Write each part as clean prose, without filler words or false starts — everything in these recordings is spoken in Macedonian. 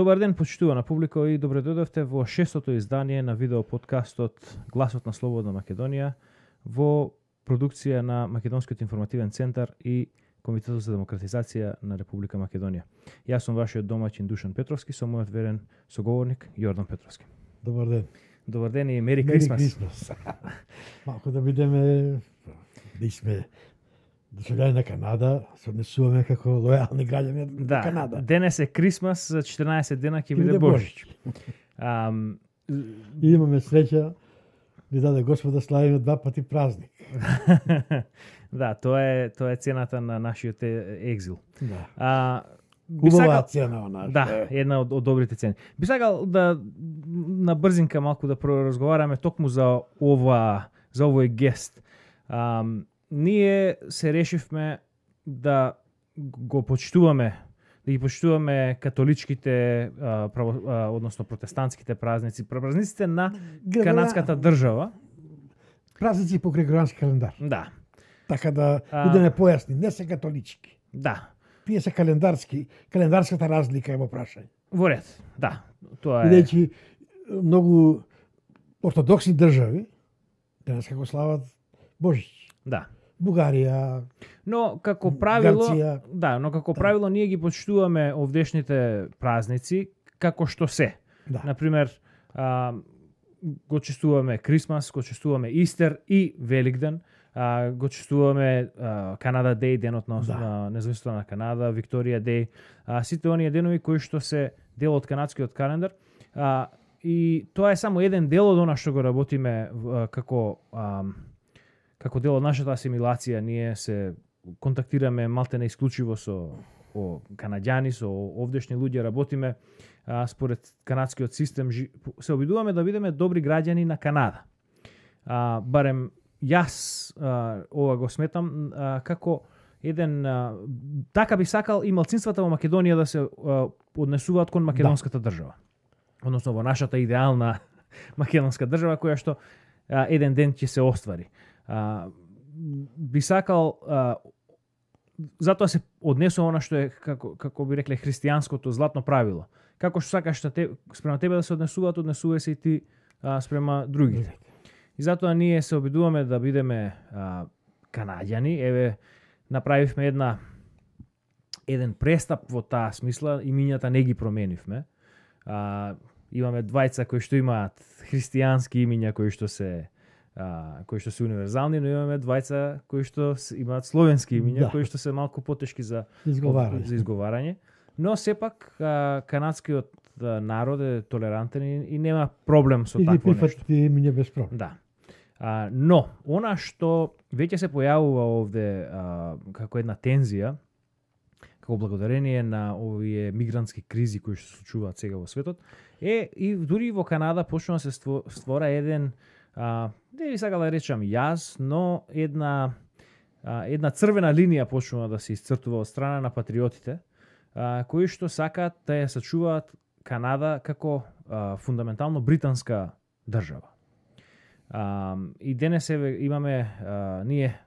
Добар ден, почитувана публика, и добре дојдовте во 6-то издание на видео подкастот Гласот на Слободна Македонија во продукција на Македонскиот информативен центар и Комитетот за демократизација на Република Македонија. Јас сум вашиот домаќин Душан Петровски, со мојот верен соговорник Јордан Петровски. Добар ден. Добар ден и Мери Крисмас. Малку да бидеме, сме državljani na Kanada, се однесуваме како лојални граѓани на Канада. Денес е Крисмас, за 14 дена ќе биде Божич. И имаме среќа, ни даде Господ да славиме два пати празник. Да, тоа е цената на нашиот екзил. Да. Убава цена она. Да, една од добрите цени. Би сакал да на брзинка малку да проразговараме токму за овој гест. Ние се решивме да го почитуваме, да ги почитуваме католичките, односно протестантските празници, празниците на канадската држава. Празници по григоријански календар. Да. Така да бидеме појасни, не се католички. Да. Тие се календарската разлика е во прашање. Во ред, да. Тоа е. Бидејќи многу ортодоксни држави денес како слават Божич. Да. Бугарија, но како правило, Грција. Да, но како правило ние ги почитуваме овдешните празници како што се. Да. Например, го чествуваме Крисмас, го чествуваме Истер и Великден, го чествуваме Канада Дей, денот на независноста на Канада, Викторија Дей, сите оние денови кои што се дел од канадскиот календар. И тоа е само еден дел од она што го работиме како дел од нашата асимилација. Ние се контактираме малтене исклучиво со канаѓани, со овдешни луѓе, работиме според канадскиот систем, се обидуваме да бидеме добри граѓани на Канада. Барем јас ова го сметам како еден така би сакал и малцинствата во Македонија да се однесуваат кон македонската држава. Односно во нашата идеална македонска држава која што еден ден ќе се оствари. Би сакал затоа се однесува она што е како би рекле христијанското златно правило. Како што сакаш спрема тебе да се однесуваат, однесувај се и ти спрема другите. И затоа ние се обидуваме да бидеме канаѓани. Еве, направивме еден престап во таа смисла, имињата не ги променивме. Имаме двајца кои што имаат христијански имиња кои што се универзални, но имаме двајца кои што имаат словенски имиња, кои што се малку потешки за изговарање. Но сепак канадскиот народ е толерантен и нема проблем со такво нешто. И прифати имиња без проблем. Да. Но она што веќе се појавува овде како една тензија, како благодарение на овие мигрантски кризи кои што се случуваат сега во светот, и дури во Канада почнува да се створа еден не би сакал да речам јас, но една црвена линија почнува да се исцртува од страна на патриотите, кои што сакаат да ја сачуваат Канада како фундаментално британска држава. И денес имаме ние,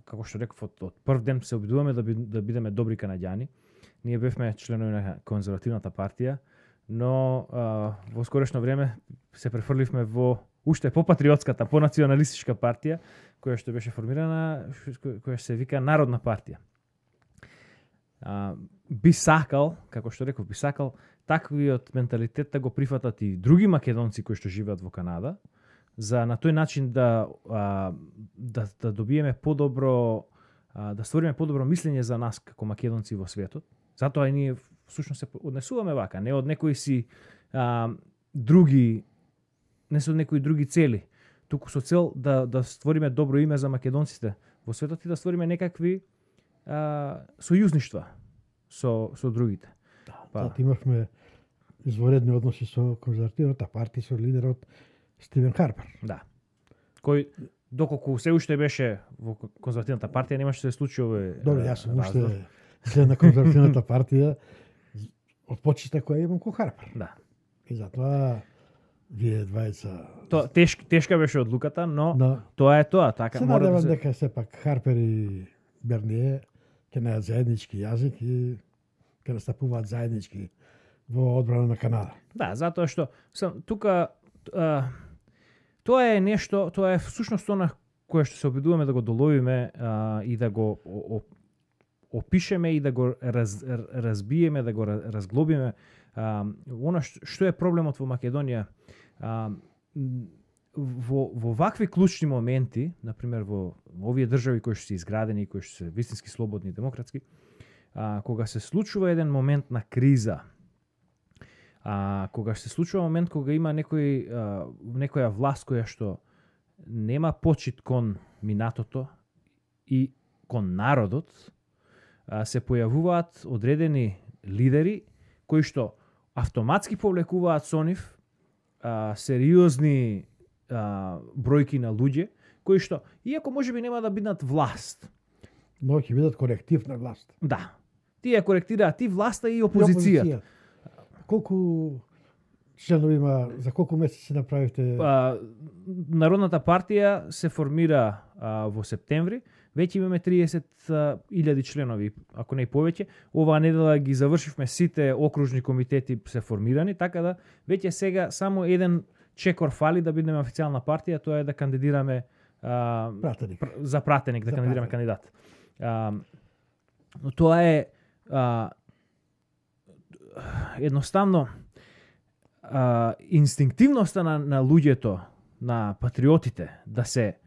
како што реков, од прв ден се обидуваме да бидеме добри канаѓани. Ние бевме членови на конзервативната партија, но во скорешно време се префрливме во уште по-патриотската, по-националистичка партија, која што беше формирана, која се вика Народна партија. Би сакал, како што реков, таквиот менталитет да го прифатат и други македонци кои што живеат во Канада, за на тој начин да добиеме подобро, да створиме подобро мислење за нас како македонци во светот. Затоа и ние всушност се однесуваме вака, не од некои си други, не со некои други цели, туку со цел да створиме добро име за македонците во светот и да створиме некакви сојузништва со другите. Да, имавме изворедни односи со конзервативната партија, со лидерот Стивен Харпер. Да. Кој доколку се уште беше во конзервативната партија, немаше да се случи овој. Добро, јас сум уште член на конзервативната партија од почита која имам кон Харпер. Да. И затоа вие двајца. Тоа тешка беше одлуката, но тоа е тоа, така се мора да се дека сепак Харпер и Берние ќе најдат заеднички јазик и ќе настапуваат заеднички во одбрана на Канада. Да, затоа што тука тоа е нешто, тоа е всушност она кое што се обидуваме да го доловиме и да го опишеме и да го разбиеме, да го разглобиме. Она што е проблемот во Македонија, во вакви клучни моменти, например во овие држави кои што се изградени, кои што се вистински слободни и демократски, кога се случува еден момент на криза, кога се случува момент кога има некоја власт која што нема почит кон минатото и кон народот, се појавуваат одредени лидери кои што автоматски повлекуваат со нив сериозни бројки на луѓе кои што, иако можеби нема да бидат власт, но ќе бидат коректив на власт. Да. Тие коректираат и власта и опозицијата. Колку членови има, за колку месеци направивте? Народната партија се формира во септември, веќе имаме 30.000 членови, ако не и повеќе. Оваа недела ги завршивме сите окружни комитети се формирани, така да веќе сега само еден чекор фали да бидеме официјална партија, тоа е да кандидираме за пратеник, да кандидираме кандидат. Но тоа е едноставно инстинктивноста на луѓето, на патриотите, да се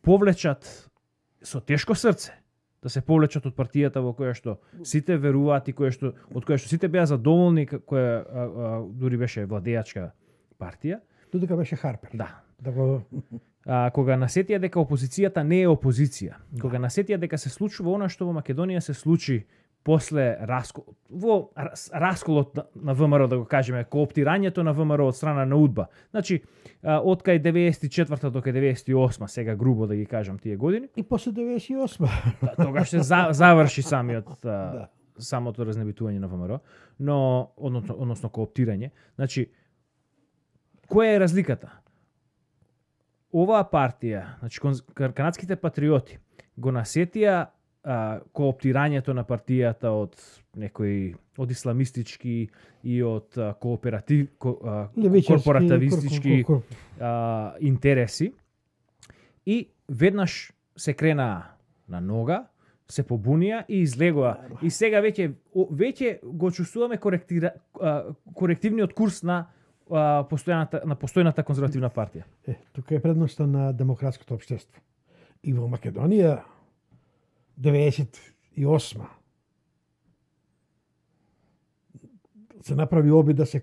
повлечат со тешко срце, да се повлечат од партијата во која што сите веруваат и од која што сите беа задоволни, која дури беше владеачка партија. Додека беше Харпер. Да. Кога насетија дека опозицијата не е опозиција, кога насетија дека се случува она што во Македонија се случи после расколот на ВМРО, да го кажеме, кооптирањето на ВМРО од страна на УДБА. Значи, од кај 94-та до кај 98-та, сега грубо да ги кажам тие години. И после 98-та. Тогаш се заврши самото разнебитување на ВМРО, но односно кооптирање. Значи, која е разликата? Оваа партија, значи канадските патриоти, го насетија кооптирањето на партијата од исламистички и од корпоративистички интереси и веднаш се крена на нога, се побунија и излегоа. И сега веќе го чувствуваме корективниот курс на постојната конзервативна партија. Тука е предноста на демократското општество. И во Македонија 98 се направи обид да се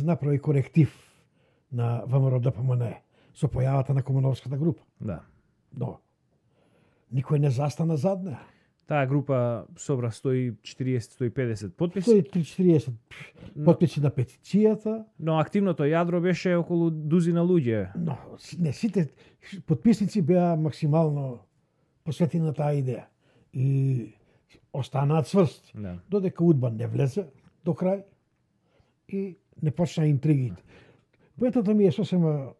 направи коректив на ВМРО ДПМН со појавата на Комуновската група. Да. Но никој не застана зад неа. Таа група собра 140-150 потписи. 140 потписи на петицијата. Но активното јадро беше околу дузина луѓе. Но не сите потписници беа максимално посветени на таа идеја. И останаат цврсти. Да. Додека УДБА не влезе до крај и не почна интригите. Поетото ми е сосема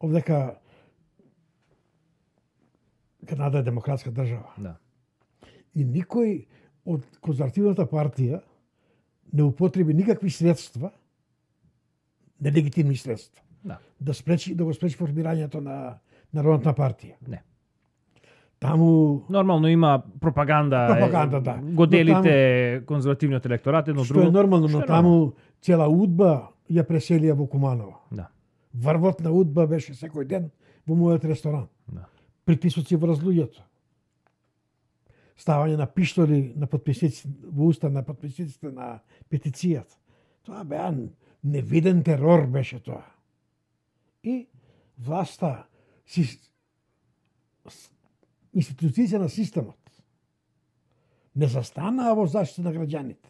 овдека Канада е демократска држава. Да. И никој од конзервативната партија не употреби никакви средства, нелегитимни средства, да го спречи формирањето на Народната партија. Не. Таму нормално има пропаганда, да. Го делите конзервативниот електорат едно друго. Што е нормално, но таму цела УДБА ја преселија во Куманово. Да. Врвот на УДБА беше секој ден во мојот ресторан. Да. Притисоци врз луѓето. Ставање на пиштоли на потписниците во уста на потписниците на петицијата. Тоа беа невиден терор беше тоа. И власта институцијата на системот не застанаа во заштита на граѓаните.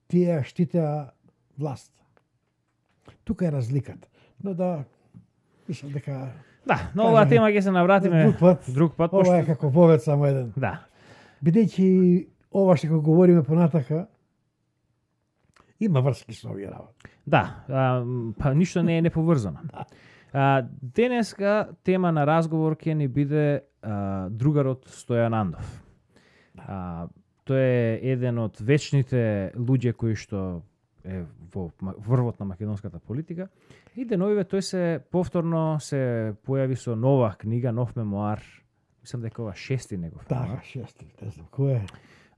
Тие штитеа власт. Тука е разликата. Но да, мислам дека да, но оваа тема ќе се навратиме друг пат. Ова е како повед само еден. Да. Бидејќи ова што го говориме понатака има врски со овие работи. Да, па ништо не е неповрзано. Денеска тема на разговор ќе ни биде другарот Стојан Андов. Тој е еден од вечните луѓе кои што е во врвот на македонската политика. И деновиве тој се повторно се појави со нова книга, нов мемоар. Мислам дека ова 6-ти негов Да, мемоар. 6, не знам кој е.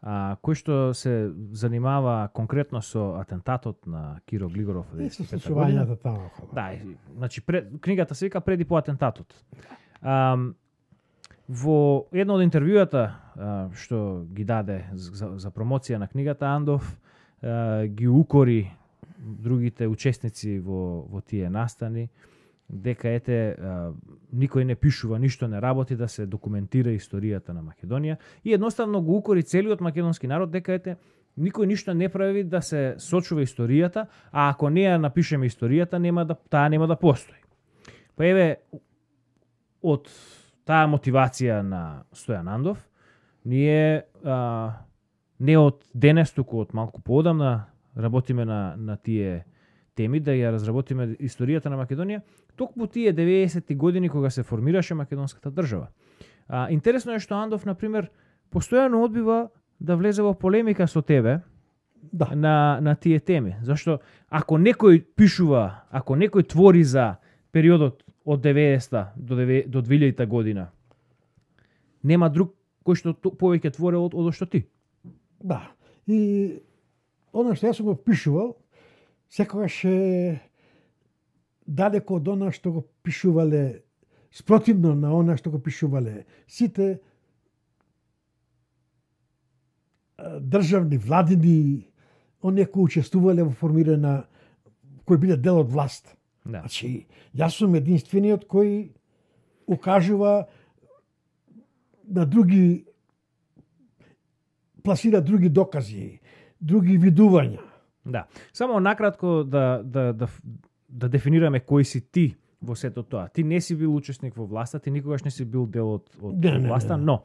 Кој што се занимава конкретно со атентатот на Киро Глигоров во И се 95 година. случувањата таму. Да, значи книгата се вика Преди по атентатот. Во едно од интервјуата што ги даде за промоција на книгата, Андов ги укори другите учесници во тие настани, дека никој не пишува, ништо не работи да се документира историјата на Македонија и едноставно го укори целиот македонски народ дека никој ништо не прави да се сочува историјата, а ако не ја напишеме историјата, таа нема да постои. Па од таа мотивација на Стојан Андов, ние не од денес, туку од малку поодамна работиме на тие теми, да ја разработиме историјата на Македонија, токму тие 90-ти години кога се формираше македонската држава. Интересно е што Андов, например, постојано одбива да влезе во полемика со тебе на тие теми. Зашто ако некој пишува, ако некој твори за периодот од 90-та до 2000-та година, нема друг кој што повеќе твори од што ти. Да. И оно што јас сум го пишувал, секогаш далеко од она што го пишувале, спротивно на она што го пишувале сите државни, владини, оние кои учествувале во формирање, кои биле дел од власт. Да. Значи, јас сум единствениот кој укажува на други, пласира други докази, други видувања. Да. Само накратко да дефинираме кој си ти во сето тоа. Ти не си бил учесник во власта, ти никогаш не си бил дел од власта, но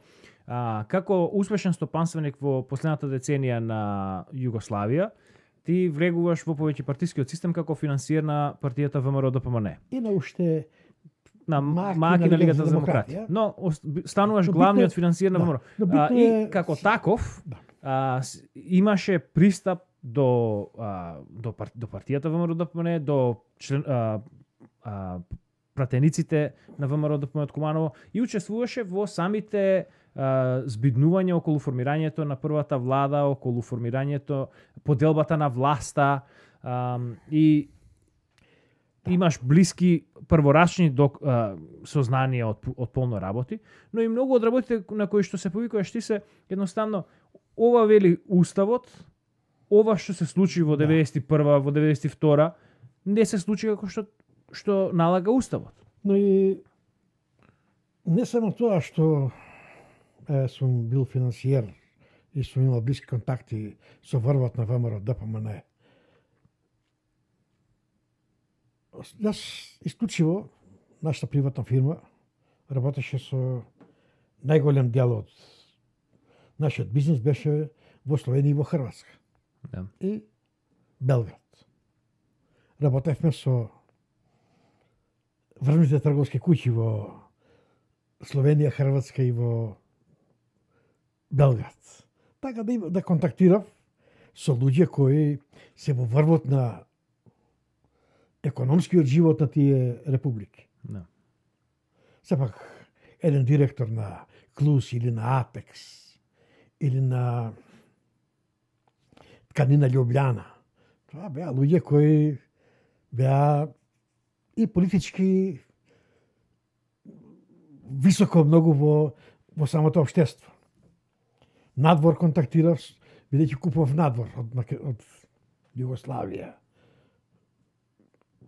како успешен стопанственик во последната деценија на Југославија, ти влегуваш во повеќе партискиот систем како финансиер на партијата ВМРО-ДПМН. И на уште на маки на Лигата за демократија. Но стануваш главниот финансиер на ВМРО. И како таков имаше пристап до партијата ВМРО-ДПМН, до пратениците на ВМРО-ДПМН од Куманово и учествуваше во самите збиднување околу формирањето на првата влада, околу формирањето, поделбата на власта и имаш блиски прворачни сознанија од полно работи, но и многу од работите на кои што се повикуваш ти се едноставно ова вели уставот, ова што се случи во 91-ва, во 92-ра, не се случи како што налага уставот. Но и не само тоа што сум бил финансиер и сум имал блиски контакти со врвот на ВМРО-ДПМН. Јас исклучиво, нашата приватна фирма работеше со најголем дел од нашиот бизнис беше во Словенија и во Хрватска. Да. И Белград. Работевме со врвните трговски куќи во Словенија, Хрватска и во Белград. Така да контактирав со луѓе кои се во врвот на економскиот живот на тие републики. Да. Сепак, еден директор на Клус или на Апекс или на Тканина Љубљана. Това беа луѓе кои беа и политички високо многу во самото општество. Надвор контактирав, бидејќи купував надвор од Југославија.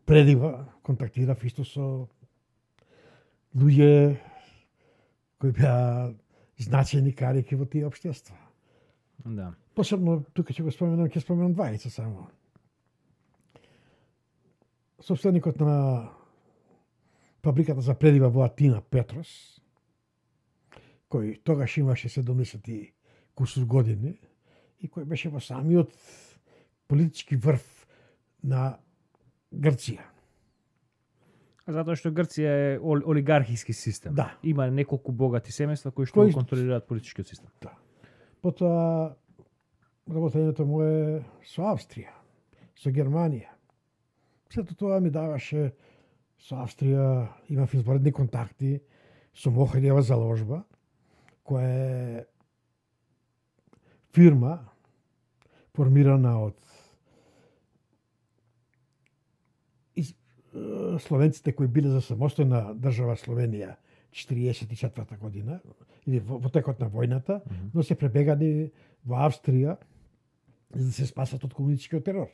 Предива контактирав исто со луѓе кои беа значени карики во тие општества. Да. Посебно тука ќе споменам двајца само. Собственикот на фабриката за предива во Атина, Петрос, кој тогаш имаше 70 кусур години и кој беше во самиот политички врв на Грција. Затоа што Грција е олигархиски систем. Да. Има неколку богати семејства кои што контролираат политичкиот систем. Да. Потоа работењето му е со Австрија, со Германија. Сето тоа ми даваше со Австрија, имав изворедни контакти со Мохриева заложба, која е фирма формирана од словенците кои биле за самостојна држава Словенија 44 година, или во текот на војната, но се пребегани во Австрија за да се спасат од комунистичкиот терор.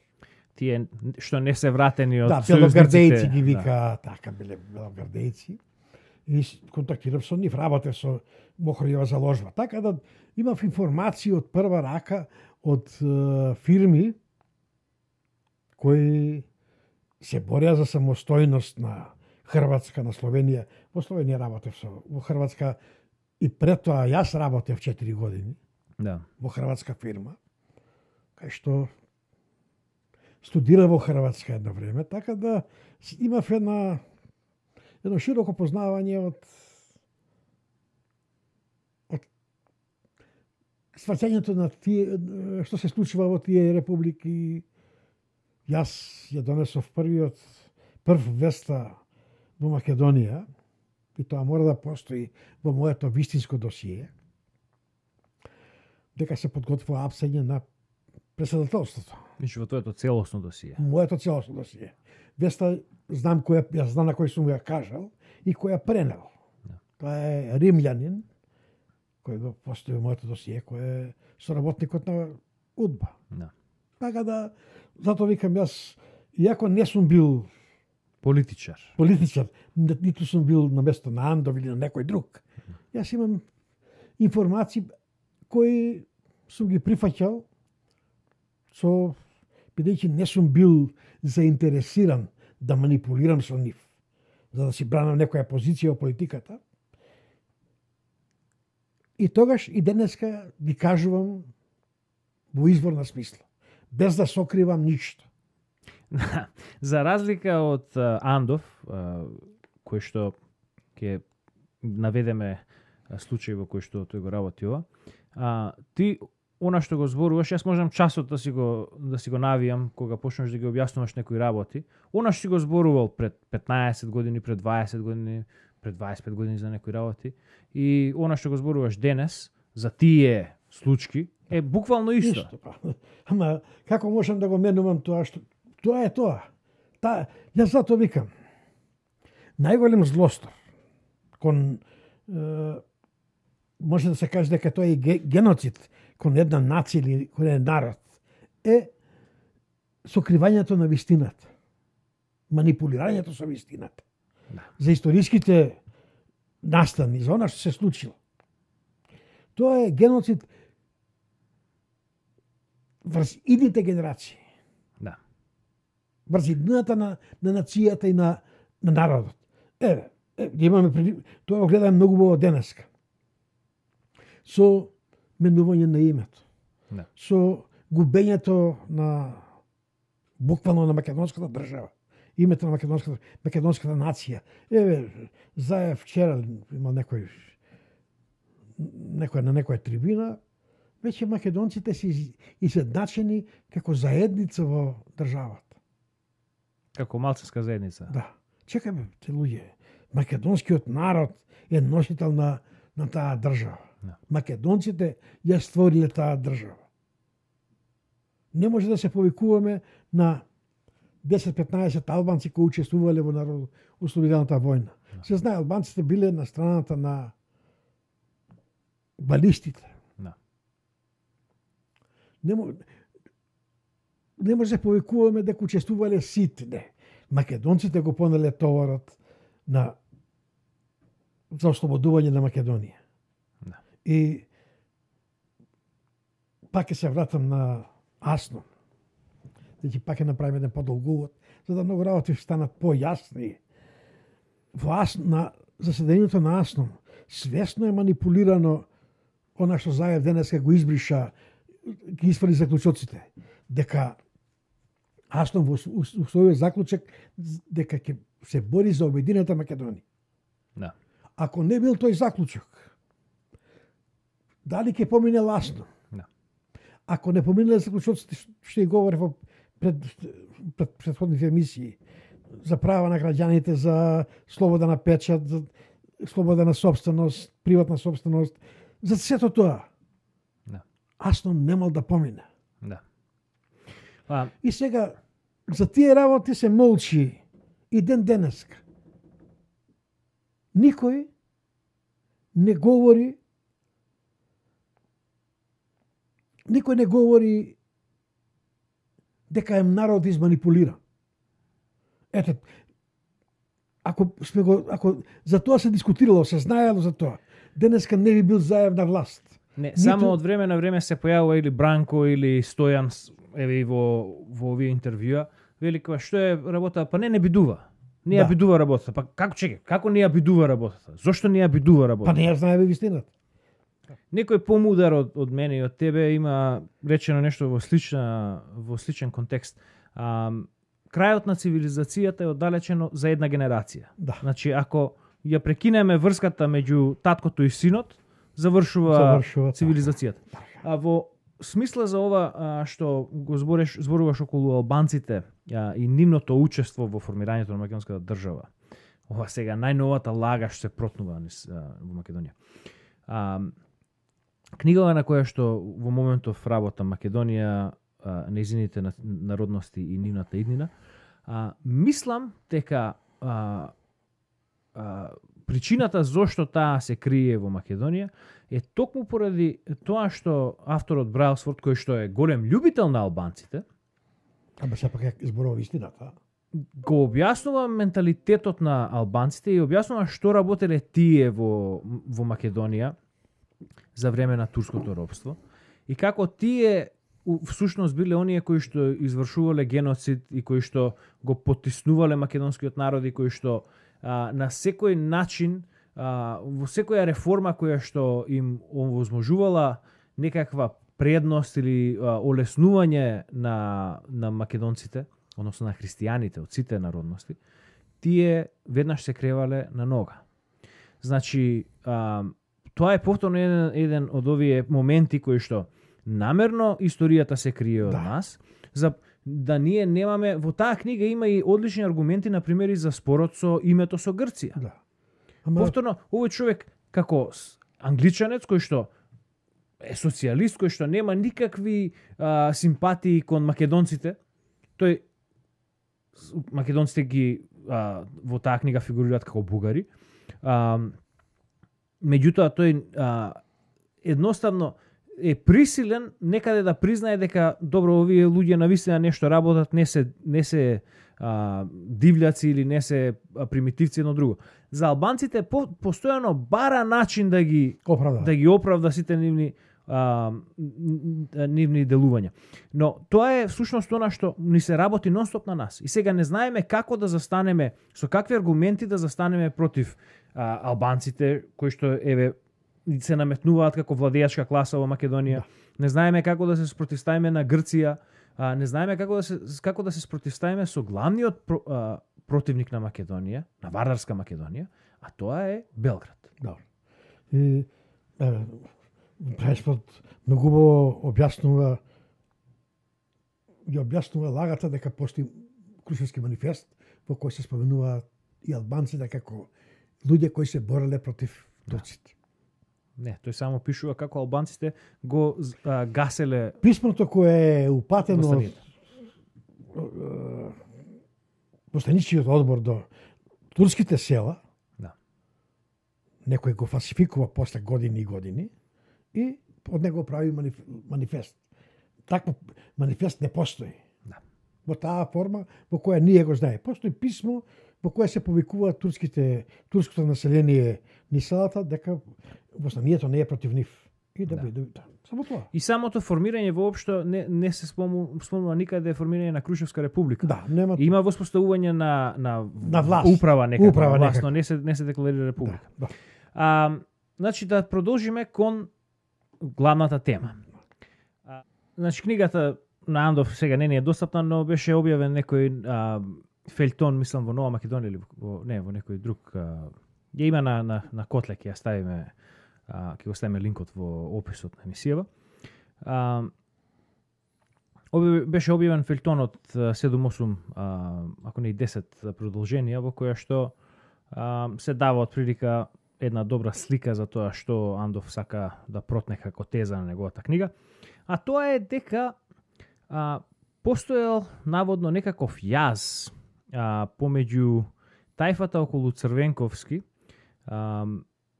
Тие што не се вратени од белогардејци ги вика, така биле белогардејци. И контактирав со нив, работев со Мохриева заложба. Така да имав информации од прва рака од фирми кои се бореа за самостојност на Хрватска, на Словенија. Во Словенија работев во Хрватска и пред тоа јас работев 4 години. Да. Во хрватска фирма, кај што студира во Хрватска едно време, така да имав едно широко познавање од сваќањето на тие што се случува во тие републики. Јас ја донесов прв веста во Македонија, и тоа мора да постои во моето вистинско досие, дека се подготвува апсење на председателството. Мислиш во тоето целосно досие? Моето целосно досие. Веста знам јас знам на кој сум ја кажал и кој ја пренел. Да. Тоа е римљанин кој го постои во моето досие, кој е соработникот на УДБА. Да. Така да, затоа викам јас, иако не сум бил Политичар, ниту сум бил на место на Андов или на некој друг, јас имам информации кои сум ги прифаќал бидејќи не сум бил заинтересиран да манипулирам со нив, за да си бранам некоја позиција во политиката. И тогаш и денеска ги кажувам во изворна смисла, без да сокривам ништо. За разлика од Андов, кој што ќе наведеме случај во кој што тој го работи ова, ти она што го зборуваш, јас можам часот да си го навијам кога почнеш да ги објаснуваш некои работи. Она што си го зборувал пред 15 години, пред 20 години, пред 25 години за некои работи, и она што го зборуваш денес за тие случаи е буквално исто. Ама како можам да го менувам тоа што тоа е тоа. Јас затоа викам. Најголем злостор кон може да се каже дека тоа е геноцид кон една нација или кон еден народ е сокривањето на вистината. Манипулирањето со вистината. Да. За историските настани, за она што се случило. Тоа е геноцид врз идните генерации. Да. Врз иднината на нацијата и на народот. Имаме тоа го гледаме многу во денеска. Со менување на името. Да. Со губењето на буквално на македонската држава. Името на македонската нација. Заев вчера имал некој на некоја трибина, веќе македонците се изедначени како заедница во државата. Како малцинска заедница. Да. Чекаме, те луѓе. Македонскиот народ е носител на таа држава. Да. Македонците ја створиле таа држава. Не може да се повикуваме на 10-15 албанци кои учествувале во народно-ослободителната војна. Да. Се знае, албанците биле на страната на балистите. Да. Не може да се повикуваме дека учествувале сите. Не. Македонците го понеле товарот за ослободување на Македонија. Да. И пак ќе се вратам на Аснон. Значи пак ќе направиме еден подолг увод, за да многу работи станат појасни. На заседанието на Аснон свесно е манипулирано она што Заев денеска го избриша, ги испали заклучоците, дека Аснон во својот заклучок дека ќе се бори за обединета Македонија. Да. Ако не бил тој заклучок, дали ќе помине Аснон? Да. Ако не поминале заклучоците, што ја говори во пред претходните емисии за права на граѓаните, за слобода на печат, за слобода на собственост, приватна собственост, за сето тоа. Да. Асно немал да помине. Да. И сега за тие работи се молчи и ден денеска. Никој не говори дека е народ изманипулиран. Ето, ако за тоа се дискутирало, се знаело за тоа, денеска не би бил Заев на власт. Не, само од време на време се појавува или Бранко или Стојан, еве и во овие интервјуа, вели кога што е работа, па не бидува. Не ја бидува работата. Па како не ја бидува работата? Зошто не ја бидува работата? Па не ја знаеме вистината. Некој помудар од мене и од тебе има речено нешто во сличен контекст. Крајот на цивилизацијата е оддалечено за една генерација. Да. Значи, ако ја прекинеме врската меѓу таткото и синот, завршува цивилизацијата. А во смисла за ова што го зборуваш околу албанците и нивното учество во формирањето на македонската држава. Ова сега најновата лага што се протнува во Македонија. Книгава на која што во моментов работа Македонија, нејзините народности и нивната иднина, мислам дека причината зошто таа се крие во Македонија е токму поради тоа што авторот Brailsford, кој што е голем љубител на албанците, Ама сепак ја зборува вистината. го објаснува менталитетот на албанците и објаснува што работеле тие во Македонија за време на турското робство и како тие всушност биле оние кои што извршувале геноцид и кои што го потиснувале македонскиот народ и кои што на секој начин во секоја реформа која што им овозможувала некаква предност или олеснување на македонците, односно на христијаните од сите народности, тие веднаш се кревале на нога. Значи, тоа е повторно еден од овие моменти кои што намерно историјата се крие од нас, за да ние немаме, во таа книга има и одлични аргументи, на примери за спорот со името со Грција. Да. Повторно, овој човек како англичанец кој што е социјалист, кој што нема никакви симпатии кон македонците, тој македонците ги во таа книга фигурираат како бугари. Меѓутоа тој едноставно е присилен некаде да признае дека добро овие луѓе навистина нешто работат, не се дивљаци или не се примитивци едно друго. За албанците постојано бара начин да ги оправда сите нивни делувања. Но тоа е всушност она што ни се работи нонстоп на нас. И сега не знаеме како да застанеме, со какви аргументи да застанеме против албанците кои што еве се наметнуваат како владеачка класа во Македонија. Да. Не знаеме како да се спротивставиме на Грција, не знаеме како да се спротивставиме со главниот противник на Македонија, на Вардарска Македонија, а тоа е Белград. Да. И Brailsford многу објаснува лагата дека постои Крушевски манифест во кој се споменува и албанците како луѓе кои се бореле против турците. Не, тој само пишува како албанците го гаселе писмото кое е упатено постаничниот одбор до турските села. Да. Некој го фалсификува после години и години и од него прави манифест. Такво манифест не постои. Да. Во таа форма во која ние го знае. Постои писмо во кое се повикува турското население низ селата дека восстанието не е против нив. И да биде само тоа. И самото формирање воопшто не се спомнува никаде формирање на Крушевска република. Да, нема. Има воспоставување на власт. Управа некако, но не се декларира република. Да. Значи да продолжиме кон главната тема. Значи книгата на Андов сега не е достапна, но беше објавен некој фелтон, мислам во Нова Македонија или во некој друг. Ја има на Котле, ќе ја ставиме, ќе го ставиме линкот во описот на емисијава. Беше објавен фелтонот 7-8, ако не и 10 продолженија, во која што се дава отприлика една добра слика за тоа што Андов сака да протне како теза на неговата книга. А тоа е дека постоел наводно некаков јаз помеѓу тајфата околу Црвенковски,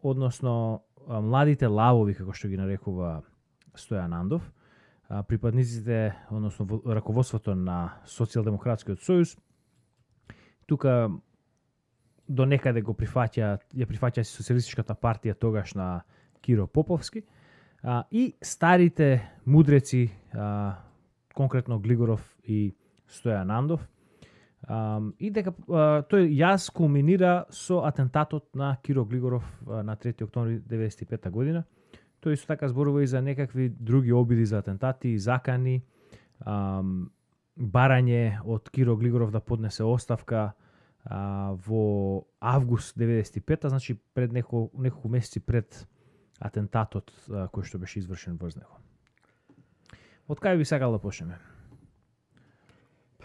односно младите лавови, како што ги нарекува Стојан Андов, припадниците, односно раководството на Социјалдемократскиот сојуз. Тука до некаде ја прифаќа Социјалистичката партија тогаш на Киро Поповски, и старите мудреци, конкретно Глигоров и Стојан Андов, и дека тој јаз кулминира со атентатот на Киро Глигоров на 3 октомври 1995 година. Тој исто така зборува и за некакви други обиди за атентати и закани, барање од Киро Глигоров да поднесе оставка во август 95-та, значи пред неколку месеци пред атентатот кој што беше извршен врз него. Од кај би сакал да почнеме?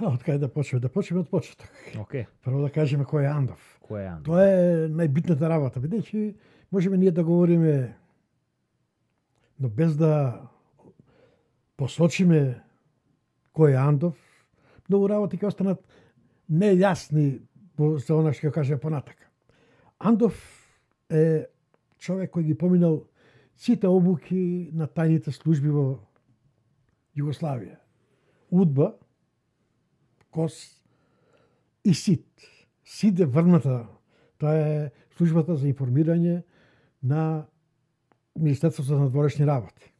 Од кај да почнеме? Да почнеме од почеток. Океј. Прво да кажеме кој е Андов. Кој е Андов? Тоа е најбитната работа, бидејќи можеме ние да говориме, но без да посочиме кој е Андов, многу работи ќе останат нејасни за она што ќе кажеме понатака. Андов е човек кој ги поминал сите обуки на тајните служби во Југославија. УДБА, КОС и СИД. СИД е врната, тоа е службата за информирање на Министерството за надворешни работи.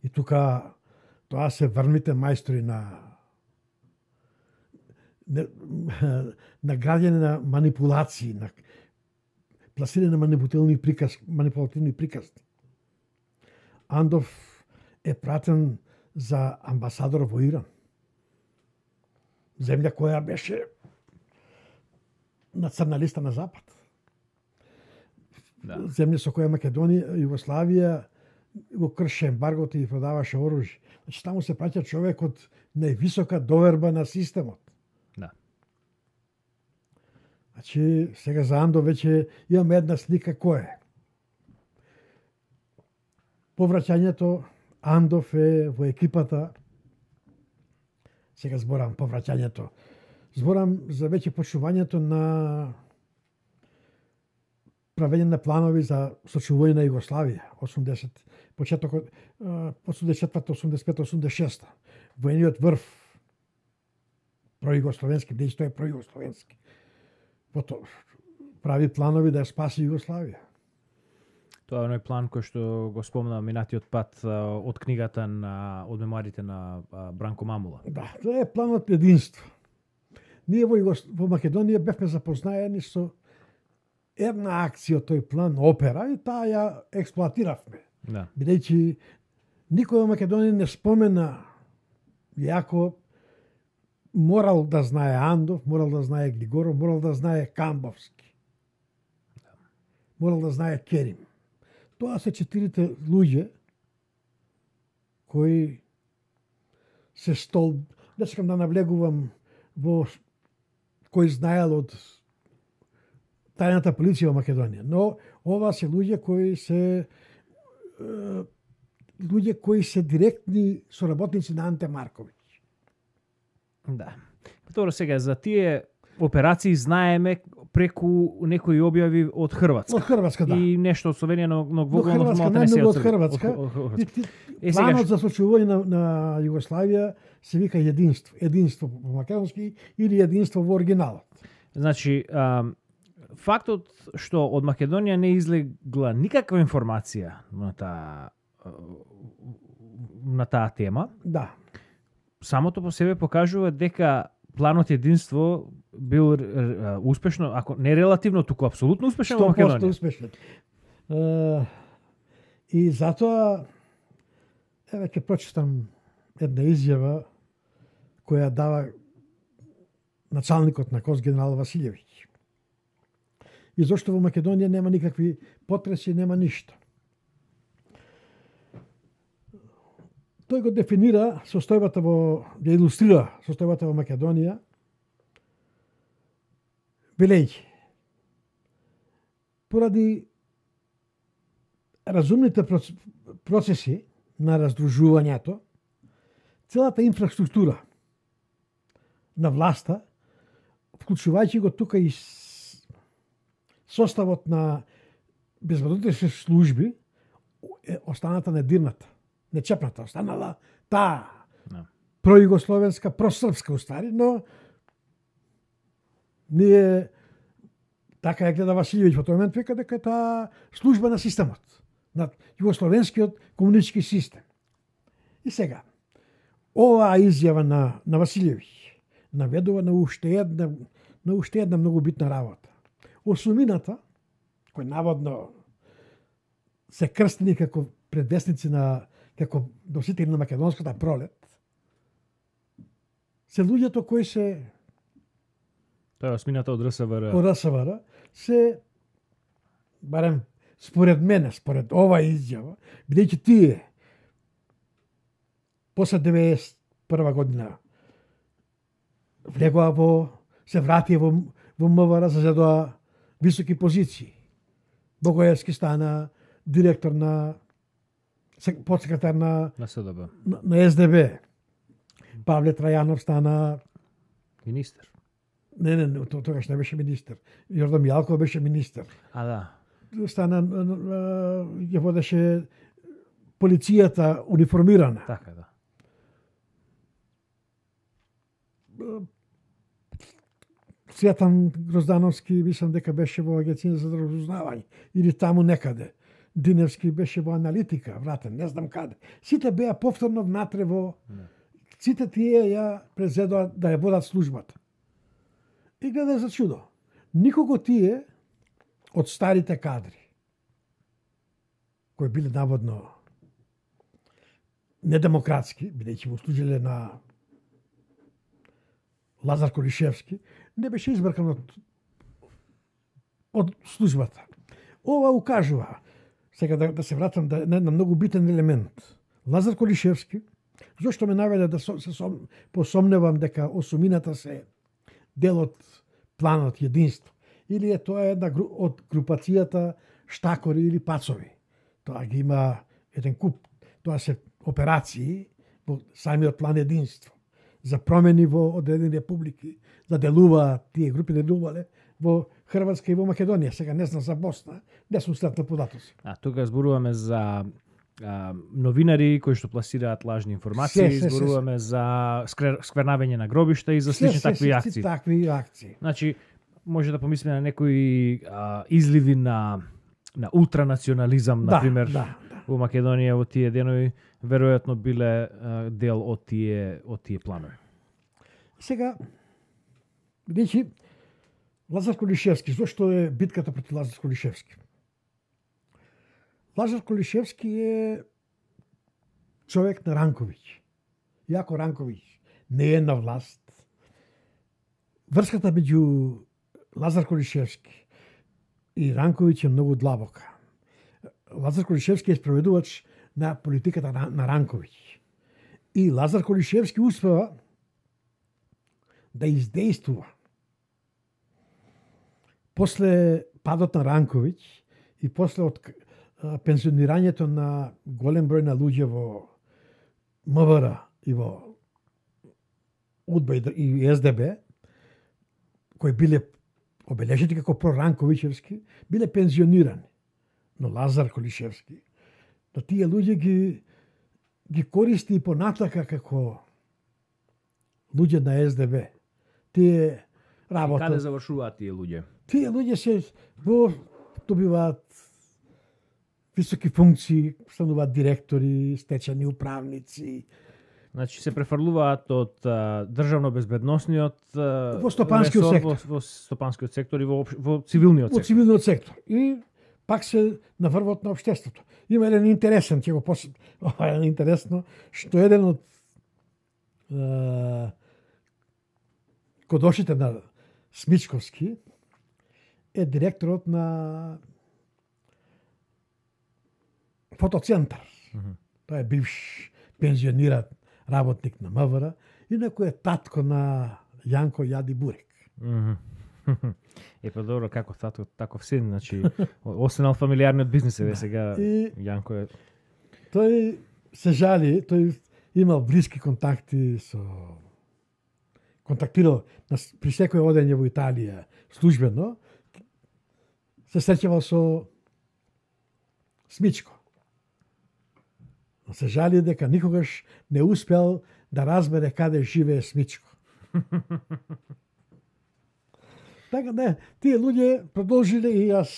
И тука тоа се врните мајстори на градење на манипулации, на пласирање на манипулативни приказни. Андов е пратен за амбасадор во Иран. Земја која беше на црна листа на Запад. Да. Земја со која Македонија, Југославија го крше ембаргото и продаваше оружје. Значи таму се праќа човек од највисока доверба на системот. Да. Значи сега за Андов веќе имаме една слика кој е. Повраќањето Андов е во екипата. Сега зборам повраќањето. Зборам за веќе почувањето на правење на планови за сочувување на Југославија, 80, почетокот 84, 85, 86. Воениот врв пројугословенски, бидејќи тој е пројугословенски. Прави планови да ја спаси Југославија. Тоа е оној план кој што го спомна минатиот пат од книгата од мемуарите на Бранко Мамула. Да, тоа е планот единство. Ние во Македонија бевме запознаени со една акција од тој план опера и таа ја експлоатиравме. Да. Бидејќи никој во Македонија не спомена, јако морал да знае Андов, морал да знае Глигоров, морал да знае Камбовски. Морал да знае Керим. Тоа се 4 луѓе кои се не сакам да навлегувам во кој знаел од тајната полиција во Македонија, но ова се луѓе кои се директни соработници на Анте Марковиќ. Да. Добро, сега за тие операции знаеме преку некои објави од Хрватска. Од Хрватска, да. И нешто од Словенија, но До Хрватска, најмногу од Хрватска. Планот за сочувување на Југославија се вика единство. Единство по македонски или единство во оригиналот. Значи, фактот што од Македонија не излегла никаква информација на таа тема, да, самото по себе покажува дека планот единство бил успешно, ако не релативно, туку апсолутно успешен во Македонија. 100% успешен. И затоа ќе прочитам една изјава која дава началникот на КОС генерал Василевиќ. И зошто во Македонија нема никакви потреси, нема ништо. Тој го дефинира состојбата да илустрира состојбата во Македонија, велејќи поради разумните процеси на раздружувањето, целата инфраструктура на власта, вклучувајќи го тука и составот на безбедносните служби, е останата недирната, нечепната, останала таа пројугословенска, просрпска устави, но ние така ја гледа Василјевиќ во тој момент, века дека е таа служба на системот, на југословенскиот комунистички систем. И сега, оваа изјава на Василјевиќ наведува на уште една многу битна работа. Осумината, кој наводно се крстени како предвестници како носители на македонската пролет, се луѓето кои се Тоа е осмината од РСВР. Од РСВР се, барем според мене, според ова изјава, бидејќи тие после 91 година влегоа се вратија во МВР, зазедоа високи позиции. Богоевски стана директор на подсекретар на СДБ. На СДБ. Павле Трајанов стана Министер. Не, тогаш не беше министер. Јордан Мијалков беше министер. Да. Стана, ја водеше полицијата униформирана. Така, да. Цветан Гроздановски, мислам дека беше во Агенција за разузнавање. Или таму некаде. Диневски беше во аналитика, вратен, не знам каде. Сите беа повторно внатре во... Сите тие ја презедоа да ја водат службата. И гледа за чудо. Никого тие од старите кадри, кои биле наводно недемократски, бидејќи му служеле на Лазар Колишевски, не беше избркан од службата. Ова укажува, сега да се вратам на многу битен елемент. Лазар Колишевски, зошто ме наведе да се посомневам дека осумината се дел од планот единство, или е тоа една од групацијата штакори или пацови. Тоа ги има еден куп, тоа се операции во самиот план единство за промени во одредени републики, да делуваат тие групи, делувале во Хрватска и во Македонија. Сега не знам за Босна, не сум стретнал податоци. Тука зборуваме за новинари кои што пласираат лажни информации, зборуваме за сквернавење на гробишта и за слични такви акции. Такви акции. Значи, може да помислиме на некои изливи на ултранационализам, например, во Македонија во тие денови, веројатно биле дел од тие планови. Сега, бидејќи Лазар Колишевски, зошто е битката против Лазар Колишевски? Лазар Колишевски е човек на Ранковиќ. Иако Ранковиќ не е на власт, врската меѓу Лазар Колишевски и Ранковиќ е многу длабока. Лазар Колишевски е спроведувач на политиката на Ранковиќ. И Лазар Колишевски успева да издействува после падот на Ранковиќ и после од пензионирањето на голем број на луѓе во МВР и во УДБА и СДБ, кои биле обележени како проранковиќевски, биле пензионирани. Но Лазар Колишевски, да тие луѓе ги користи и понатака како луѓе на СДБ. Тие работа. Каде завршуваат тие луѓе? Тие луѓе се добиваат високи функции, стануваат директори, стечени управници. Значи се префрлуваат од државно-безбедносниот во стопанскиот сектор, во стопанскиот сектор и во цивилниот сектор. Во цивилниот сектор. И пак се на врвот на општеството. Има еден интересен, ќе го ова е интересно, што еден од кодошите на Смичковски е директорот на фотоцентар. Тоа е бивш пензиониран работник на МВР, инаку е татко на Јанко Јади Бурек. Па добро, како таков син, значи останал фамилиарниот бизнис е сега И Јанко е. тој се жали, тој имал блиски контакти контактирал при секој одење во Италија службено, се среќавал со Смичко. Но се жали дека никогаш не успел да разбере каде живее Смичко. Така не, тие луѓе продолжиле и јас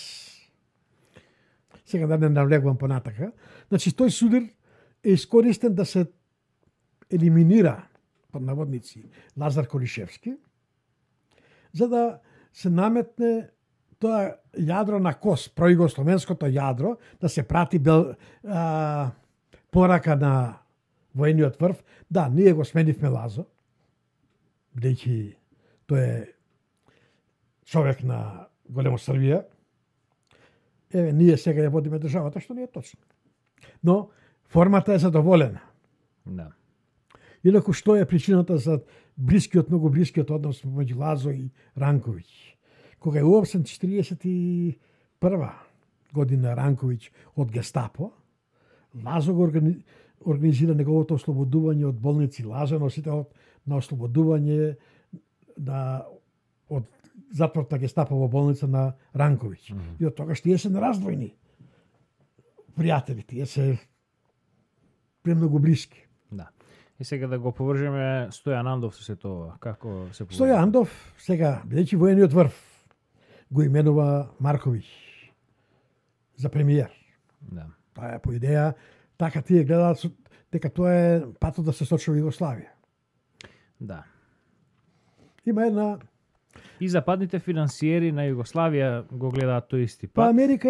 сега да не навлегувам понатака. Значи, тој судир е искористен да се елиминира, под наводници, Лазар Колишевски, за да се наметне тоа јадро на КОС, пројугословенското јадро, да се прати порака на воениот врв. Да, ние го сменивме Лазо, бидејќи тој е човек на големо Србија. Ние сега ја водиме државата, што не е точно. Но формата е задоволена. Да. Инаку што е причината за многу блискиот однос меѓу Лазо и Ранковиќ? Кога е уопсен 41 година Ранковиќ од Гестапо, Лазо го организира неговото ослободување од болници. Лазо е носителот на ослободување од затворот на Гестапо во болница на Ранковиќ. И од тогаш тие се нераздвојни пријатели, тие се премногу блиски. Да. И сега да го повржеме Стојан Андов со сето ова. Како се повржеме? Стојан Андов, сега, бидејќи воениот врв го именува Марковиќ за премиер. Да. Тоа е по идеја, така тие гледаат дека тоа е патот да се сочува Југославија. Да. Има една... И западните финансиери на Југославија го гледаат тој исти Па пат. Америка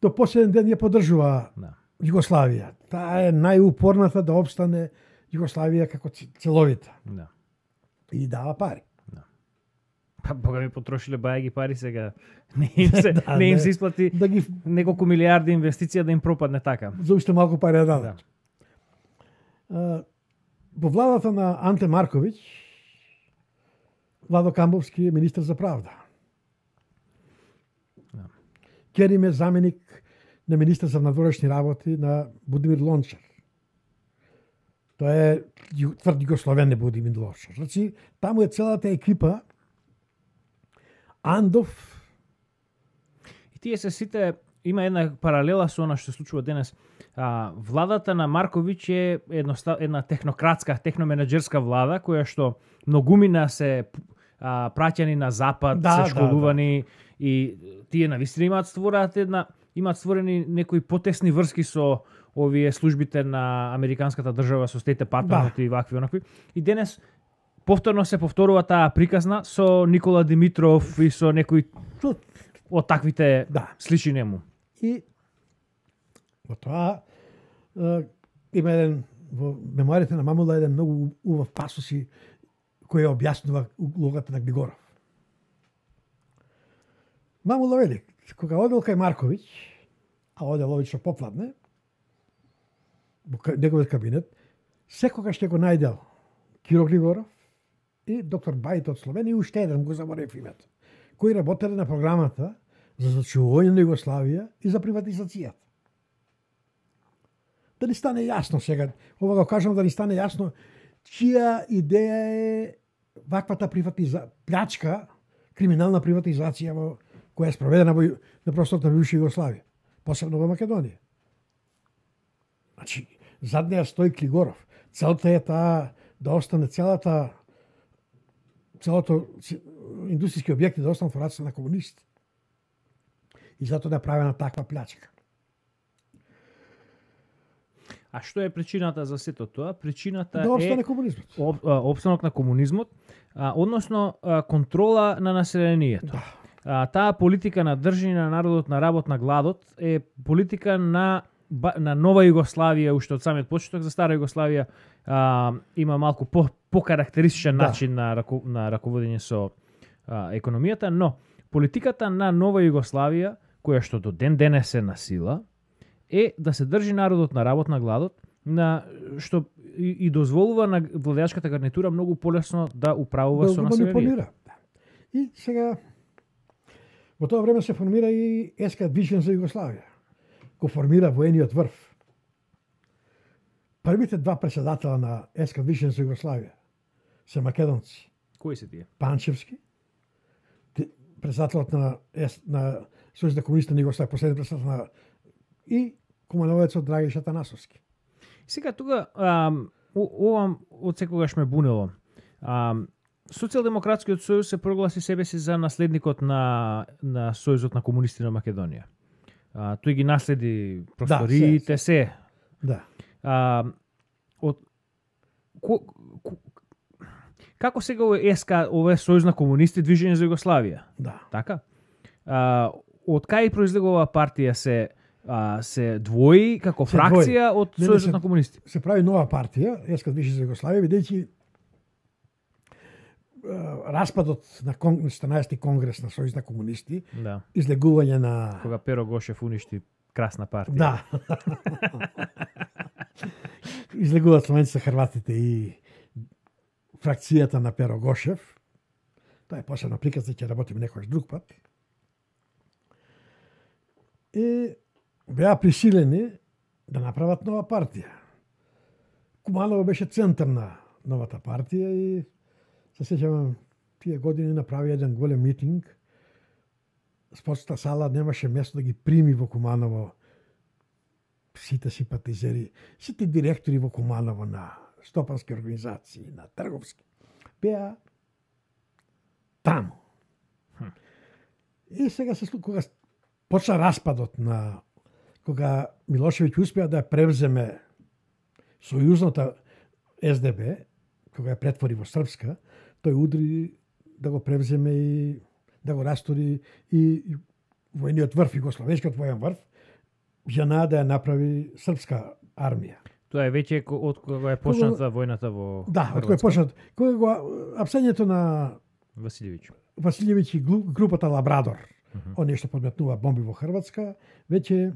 до последен ден ја поддржува Да. Југославија. Таа е најупорната да опстане Југославија како целовита. Да. И дава пари. Па бога ми потрошиле бајаги пари сега. Не им се, Да, не им не. се исплати Да ги неколку милиарди инвестиција да им пропадне така. за уште малку пари да дадат. Да. Во владата на Анте Марковиќ, Владо Камбовски е министар за правда. Да. Керим е заменик на министар за надворешни работи на Будимир Лончар. Тоа е тврд југословен Будимир Лончар. Значи, таму е целата екипа. Андов, И тие се сите, има една паралела со она што се случува денес. Владата на Марковиќ е една технократска, техноменеджерска влада, која што многумина се праќани на запад, Да, се школувани и тие навистина имаат створени некои потесни врски со овие службите на американската држава, со State Department и вакви онакви. И денес повторно се повторува таа приказна со Никола Димитров и со некои од таквите слични нему. И во тоа има еден, во мемоарите на Мамула, еден многу убав пасус кој ја објаснува улогата на Григоров. Мамула вели, кога одел кај Марковиќ, а одел логично попладне, во неговиот кабинет, секогаш ќе го најдел Киро Григоров и доктор Бајт од Словенија и уште еден, го заборев името, кои работеле на програмата за зачувување на Југославија и за приватизацијата. Да ни стане јасно сега, ова го кажам да ни стане јасно, чија идеја е ваквата плячка, криминална приватизација која е спроведена на просторот на бивша Југославија, посебно во Македонија. Значи, зад неја стои Клигоров. Целта е таа да остане целото индустријски објекти да останат во раците на комунисти. И затоа да правена таква плячка. А што е причината за сето тоа? Причината да обстане е комунизмот. Обстанок на комунизмот, односно контрола на населението. Да. Таа политика на држање на народот на работ на гладот е политика на нова Југославија, уште од самиот почеток. За стара Југославија има малку покарактеристичен начин на раководење со економијата, но политиката на нова Југославија, која што до ден денес е на сила, е да се држи народот на работ на гладот, што и дозволува на владеачката гарнитура многу полесно да управува со населението. манипулира. И сега во тоа време се формира и СК Движен за Југославија. Го формира воениот врв. Првите два председатела на СК Движен за Југославија се македонци. Кои се тие? Панчевски, председателот на Сојуз на комунистите на Југославија, последен председател на и комановецот Драгиш Атанасовски. Сега тука ова од секогаш ме бунело. Социјалдемократскиот сојуз се прогласи себе си за наследникот на Сојузот на комунисти на Македонија. Тој ги наследи просториите, се. Да. Како сега овој СК, овој Сојуз на комунисти, Движење за Југославија? Да. Така? Од кај произлегува партија се двои како фракција од Сојузот на комунисти? Се прави нова партија, СК Движење за Југославија, бидејќи распадот на 14-ти конгрес на Сојуз на комунисти, Да. излегување на Кога Перо Гошев уништи красна партија. Да. Излегуваат словенците, хрватите и фракцијата на Перо Гошев. Тоа е посебна приказна, ќе работиме некојаш друг пат. И беа присилени да направат нова партија. Куманово беше центар на новата партија и се сеќавам тие години направи еден голем митинг. Спортската сала немаше место да ги прими во Куманово сите симпатизери, сите директори во Куманово на стопански организации, на трговски, беа таму. И сега кога почна распадот на кога Милошевиќ успеа да ја превземе сојузната СДБ, кога ја претвори во српска, тој удри да го превземе и да го растори и воениот врв, југословенскиот воен врв, жена да ја направи српска армија. Тоа е веќе од кога е почната војната во Да, од кога е почнат. Кога го апсењето на Василјевиќ и групата Лабрадор, оние што подметнува бомби во Хрватска, веќе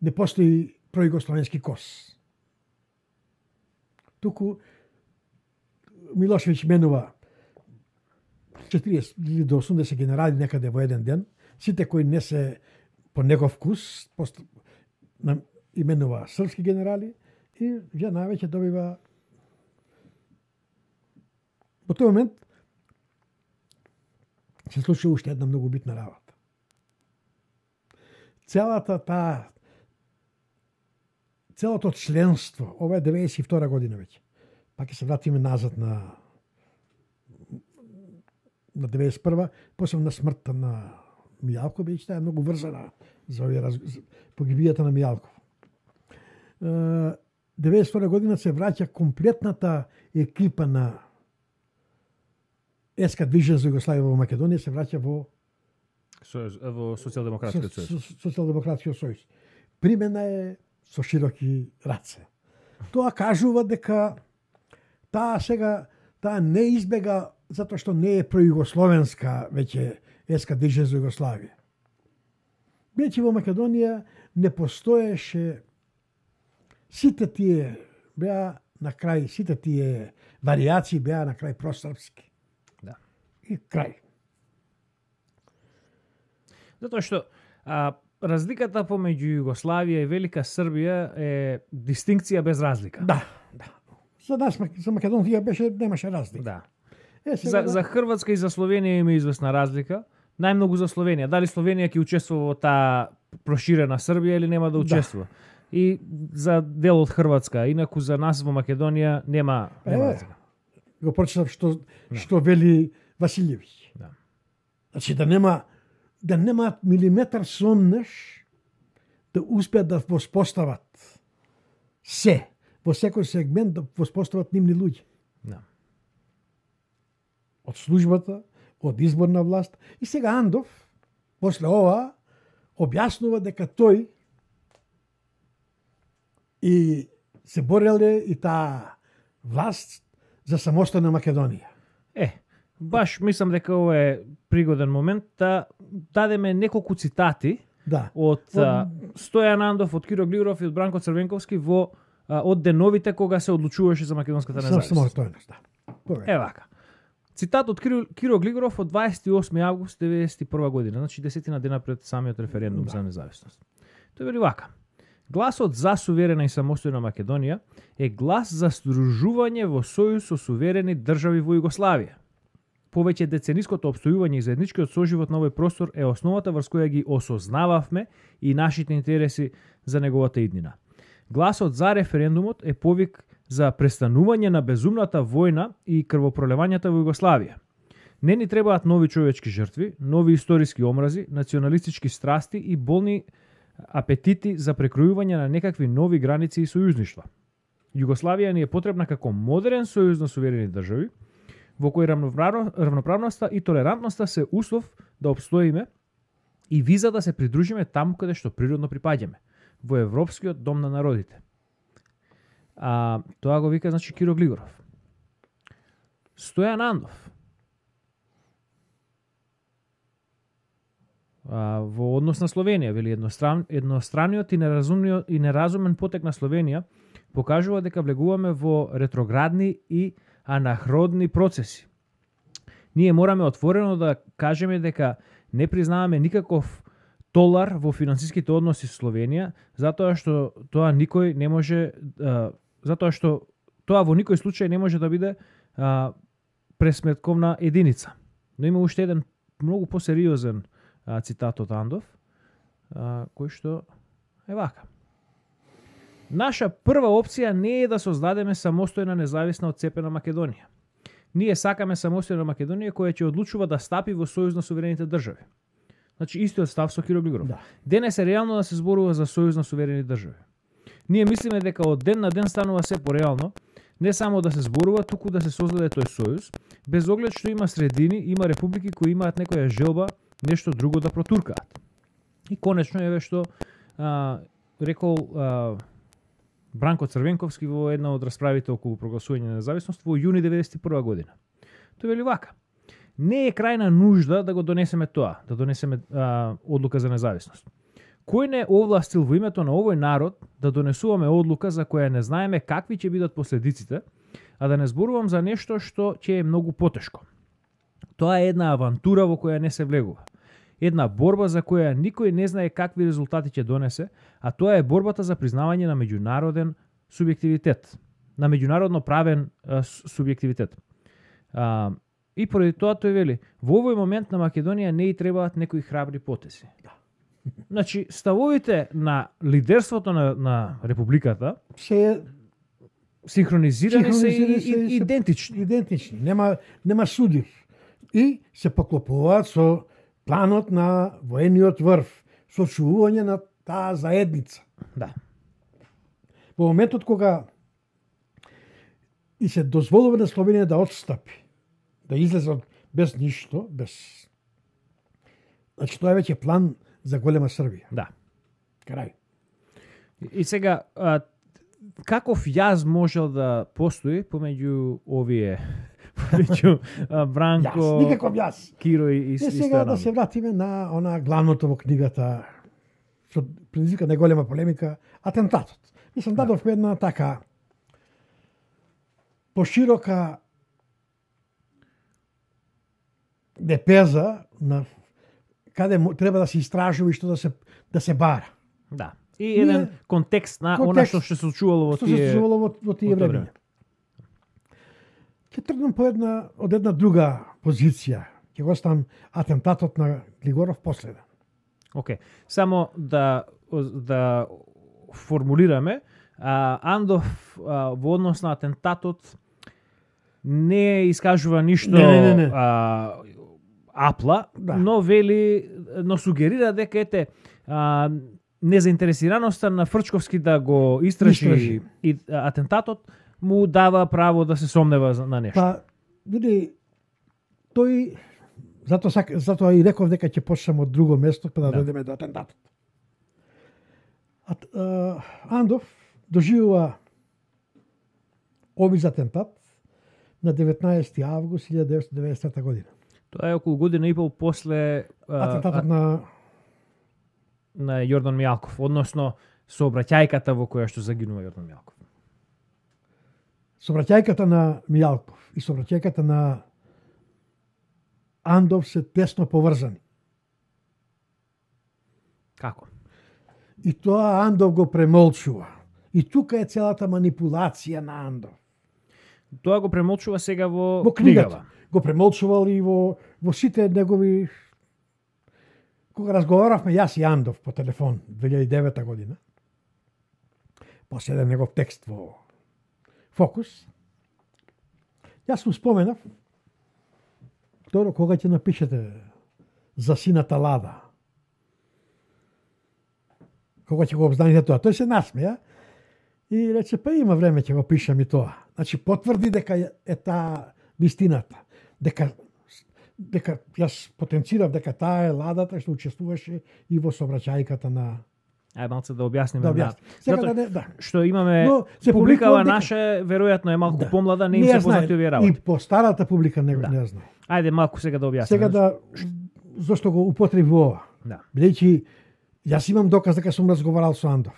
не постои пројугословенски кос. Туку Милошевиќ менува 40 или до 80 генерали некаде во еден ден, сите кои не се по негов вкус, именува српски генерали и жена веќе добива. Во тој момент се случи уште една многу битна работа. Целото членство, ова е 92 година веќе. Пак ќе се вратиме назад на 91-а, после на смртта на Мијалков, бидејќи таа е многу врзана за погибијата на Мијалков. 92 година се враќа комплетната екипа на СК Движен за Југославија во Македонија, се враќа во Социјалдемократскиот сојуз. Социјалдемократскиот сојуз. Примена е со широки раце. Тоа кажува дека таа не избега затоа што не е пројугословенска веќе СК Движен за Југославија. Бидејќи во Македонија не постоеше сите тие беа на крај, сите тие варијации беа на крај просрпски. Да. И крај. Затоа што разликата помеѓу Југославија и Велика Србија е дистинкција без разлика. Да. За нас, за Македонија немаше разлика. Да. За Хрватска и за Словенија има известна разлика. Најмногу за Словенија. Дали Словенија ќе учествува во таа проширена Србија или нема да учествува? Да. И за дел од Хрватска, инаку за нас во Македонија нема разлика. Го прочитав што вели Василјевиќ. Да. Значи да нема милиметар сомнеш да успеат да воспостават се во секој сегмент, да воспостават нивни луѓе. Да. Од службата, од изборна власт. И сега Андов, после ова, објаснува дека тој и се бореле и таа власт за самостојна Македонија. баш мислам дека ова е пригоден момент да дадеме неколку цитати Да. од Стојан Андов, од Киро Глигоров и од Бранко Црвенковски од деновите кога се одлучуваше за македонската независност. Да. Е вака. Цитат од Киро Глигоров од 28 август 1991 година, значи 10 дена пред самиот референдум за независност. Тој вели вака: гласот за суверена и самостојна Македонија е глас за сдружување во сојуз со суверени држави во Југославија. Повеќе децениското обстојување и заедничкиот соживот на овој простор е основата врз која ги осознававме и нашите интереси за неговата иднина. Гласот за референдумот е повик за престанување на безумната војна и крвопролевањата во Југославија. Не ни требаат нови човечки жртви, нови историски омрази, националистички страсти и болни апетити за прекројување на некакви нови граници и сојузништва. Југославија ни е потребна како модерен сојуз на суверени држави, во кој равноправноста и толерантноста се услов да обстоиме и виза да се придружиме таму каде што природно припаѓаме, во Европскиот дом на народите. Тоа го вика, значи, Киро Глигоров. Стојан Андов во однос на Словенија, вели, едностраниот и неразумен потек на Словенија покажува дека влегуваме во ретроградни и анахродни процеси. Ние мораме отворено да кажеме дека не признаваме никаков толар во финансиските односи со Словенија, затоа што тоа никој не може затоа што тоа во никој случај не може да биде пресметковна единица. Но има уште еден многу посериозен цитат од Андов, кој што е вака: наша прва опција не е да создадеме самостојна независна одцепена Македонија. Ние сакаме самостојна Македонија која ќе одлучува да стапи во сојуз на суверените држави. Значи истиот став со Киро Глигоров. Да. Денес е реално да се зборува за сојуз на суверени држави. Ние мислиме дека од ден на ден станува се пореално, не само да се зборува, туку да се создаде тој сојуз, без оглед што има средини, има републики кои имаат некоја желба нешто друго да протуркаат. И конечно еве што рекол Бранко Црвенковски во една од расправите околу прогласување на независност во јуни 1991 година. Тој вели вака: не е крајна нужда да го донесеме тоа, да донесеме одлука за независност. Кој не овластил во името на овој народ да донесуваме одлука за која не знаеме какви ќе бидат последиците, а да не зборувам за нешто што ќе е многу потешко. Тоа е една авантура во која не се влегува. Една борба за која никој не знае какви резултати ќе донесе, а тоа е борбата за признавање на меѓународен субјективитет, на меѓународно правен субјективитет. И поради тоа тој вели: во овој момент на Македонија не и требаат некои храбри потези. Значи, ставовите на лидерството на републиката се синхронизирани се и идентични. Идентични, нема судир. И се поклопуваат со планот на воениот врв, со чувување на таа заедница. Да. Во моментот кога и се дозволува на Словенија да отстапи, да излезе без ништо, значи тоа е веќе план за голема Србија. Да. Крај. И сега, каков јаз можел да постои помеѓу овие, помеѓу Бранко, никаков јаз. Киро и сега да се вратиме на она главното во книгата, што предизвика најголема полемика, атентатот. Мислам, дадовме една така поширока депеза на каде треба да се истражува и што да се бара. Да. И еден контекст на она што се случувало во тие време. Ќе тргнам од една друга позиција. Ќе го оставам атентатот на Глигоров последен. Океј. Само да формулираме, Андов во однос на атентатот не искажува ништо апла, да. но сугерира дека ете незаинтересираноста на Фрчковски да го истражи и атентатот му дава право да се сомнева на нешто. Па, види, тој затоа и реков дека ќе почнем од друго место па да дојдеме до атентатот. Андов доживува обид за атентат на 19 август 1990 година. Тоа е околу година и пол после Атентатот на Јордан Мијалков, односно сообраќајката во која што загинува Јордан Мијалков. Сообраќајката на Мијалков и сообраќајката на Андов се тесно поврзани. Како? И тоа Андов го премолчува. И тука е целата манипулација на Андов. Тоа го премолчува сега во книгата. Го премолчувал и во сите негови... Кога разговаравме јас и Андов по телефон 2009 година, после еден негов текст во Фокус, јас му споменав, кога ќе напишете за сината Лада, кога ќе го обзнаните тоа. Тој се насмеја и рече, па има време ќе го пишам и тоа. Значи, потврди дека е таа вистината. Дека јас потенцирав дека таа е Ладата што учествуваше и во сообраќајката на... Ај малце да објасниме. Да, Зато што имаме публикава наша, веројатно е малку помлада, не им се познати овие работи. И по старата публика не знае. Ајде малку сега да објасниме. Сега зошто го употреби ова? Да. Бидејќи јас имам доказ дека сум разговарал со Андов.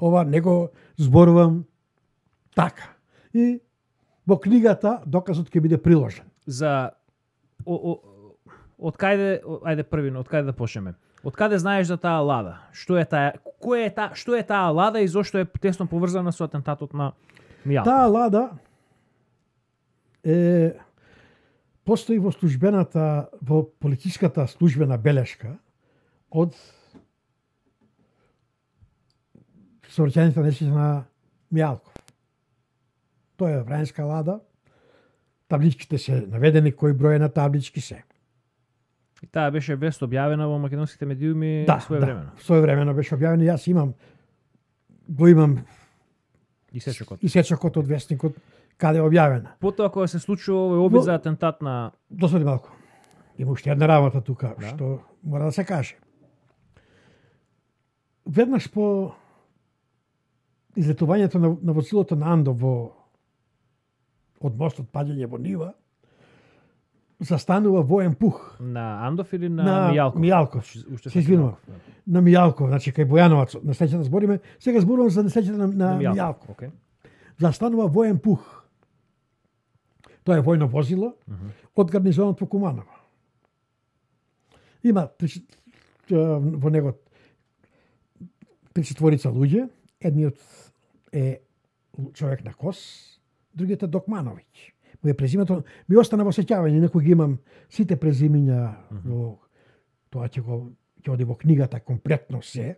Ова не го зборувам така. И во книгата доказот ќе биде приложен. За од каде да почнеме? Од каде знаеш за таа Лада? Што е таа Лада и зошто е тесно поврзана со атентатот на Мијалков? Таа Лада постои во полициската службена белешка од сообраќајната несреќа на Мијалков. Тоа е врајанска Лада. Табличките се наведени, кој број на таблички се. И таа беше вест објавена во македонските медиуми своевремено. Да, своевремено беше објавена. Јас го имам исечокот од вестникот каде е објавена. Потоа кога се случува овој обид за атентат на... Доследи малку. Има уште една работа тука, што мора да се каже. Веднаш по излетувањето на возилото на Андов од мостот паѓање во Нива, застанува воен пух. На Андов или на Мијалков? Мијалков. Се извинувам. На Мијалков, значи кај Бојановаc, несреќата збориме, сега зборувам за несреќата на Мијалков. Okay. Застанува воен пух. Тоа е војно возило од гарнизонот во Куманово. Има во него 3-4 луѓе, едниот е човек на Кос, другиот е Докмановиќ. Моје презимето ми остана во сеќавање, некој ги имам сите презимиња во тоа ќе оди во книгата комплетно се.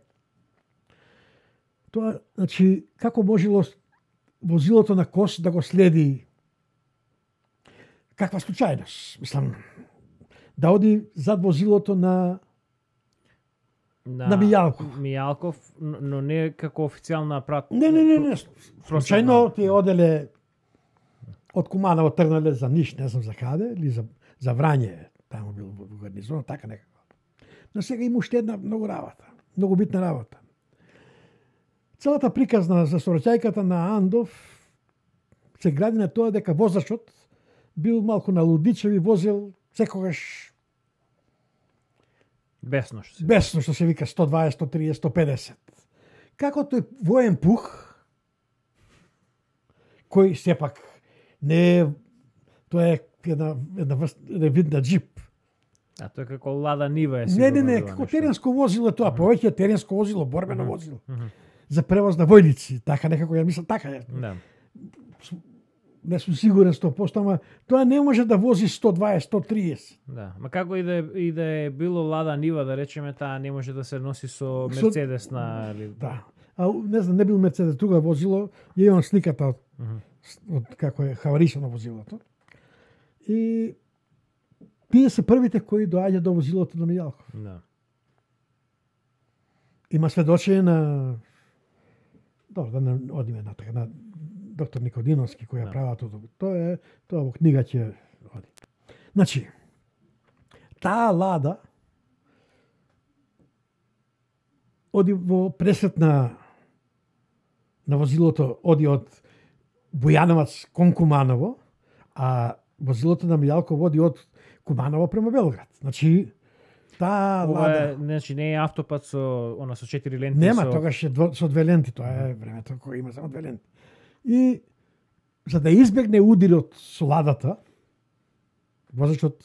Тоа, значи, како можело возилото на Кос да го следи, каква случајност, мислам, да оди зад возилото на Мијалков. Мијалков, но не како официјална прат. Не. Случајно ти оделе од Куманово тргнале за Ниш, не знам за каде, или за Врање, таму бил во гарнизон, така некако. Но сега има уште една многу битна работа. Целата приказна за сообраќајката на Андов се гради на тоа дека возачот бил малку налудничев и возил секогаш бесно што се вика 120, 130, 150. Како тој воен пух, кој сепак не е, тоа е една вид на джип. А тоа е како Лада Нива е сигурно. Не, како теренско возило тоа, повеќе теренско возило, борбено возило. За превоз на војници, така некако ја мислам, така е. Да. Не сум сигурен 100%, ама тоа не може да вози 120, 130. Да, ма како и да е било Лада Нива, да речеме, таа не може да се носи со Мерцедес на... Да. А не знам, не бил Мерцедес, друга возило, ја имам сликата од како е хаварисано возилото. И тие се првите кои доаѓа до возилото на Мијалков. Да. Има сведочење на... Добро, да не одиме на така, на доктор Никодиновски кој ја правила тоа. Тоа во книга ќе оди. Значи, таа Лада оди во пресет на возилото, оди од Бојановаc кон Куманово, А возилото на Мијалков води од Куманово према Белград. Значи, таа Ова лада... е, значи не е автопат со она со 4 ленти. Нема, со... тогаш е со 2 ленти, тоа е времето кога има само 2 ленти. И за да избегне удирот со ладата, возачот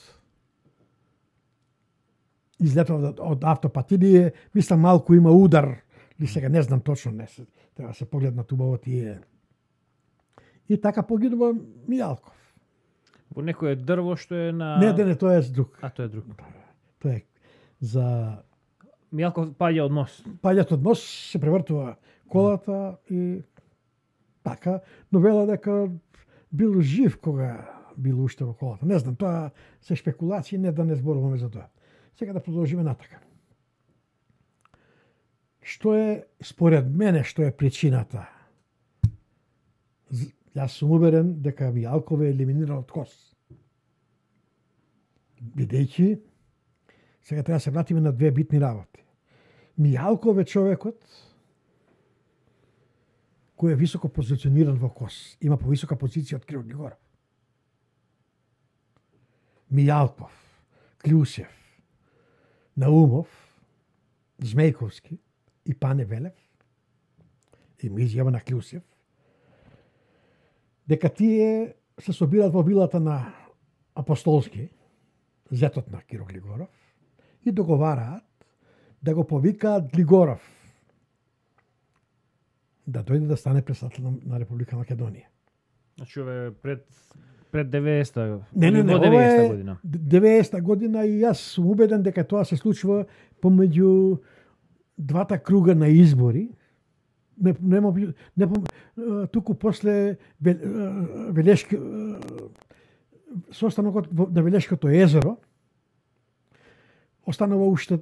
излетува од автопат или мислам малку има удар, или сега не знам точно, не се, треба да се погледнат убаво тие. И така погинува Мијалков. Во некое дрво што е на... Не, тоа е друг. А, тоа е друг. Тоа е за Мијалков паѓа од мост. паѓат од мост, се превртува колата и така, но вела дека бил жив кога бил уште во колата. Не знам, тоа се шпекулации, не да не зборуваме за тоа. Сега да продолжиме натака. Што е, според мене, што е причината? Јас сум уверен дека Мијалков е елиминиран од КОС. Бидејќи, сега треба да се вратиме на две битни работи. Мијалков е човекот кој е високо позициониран во КОС. Има повисока позиција од Киро Глигоров. Мијалков, Клјусев, Наумов, Змејковски и Пане Велев, има изјава на Клјусев, дека тие се собират во вилата на Апостолски, зетот на Киро Глигоров, и договараат да го повикаат Глигоров да дојде да стане председател на Република Македонија. Значи ова е пред 90-та. Не, во ова 90-та е година. 90-та година и јас сум убеден дека тоа се случува помеѓу двата круга на избори. Туку после Велешки состанокот на Велешкото езеро останува уште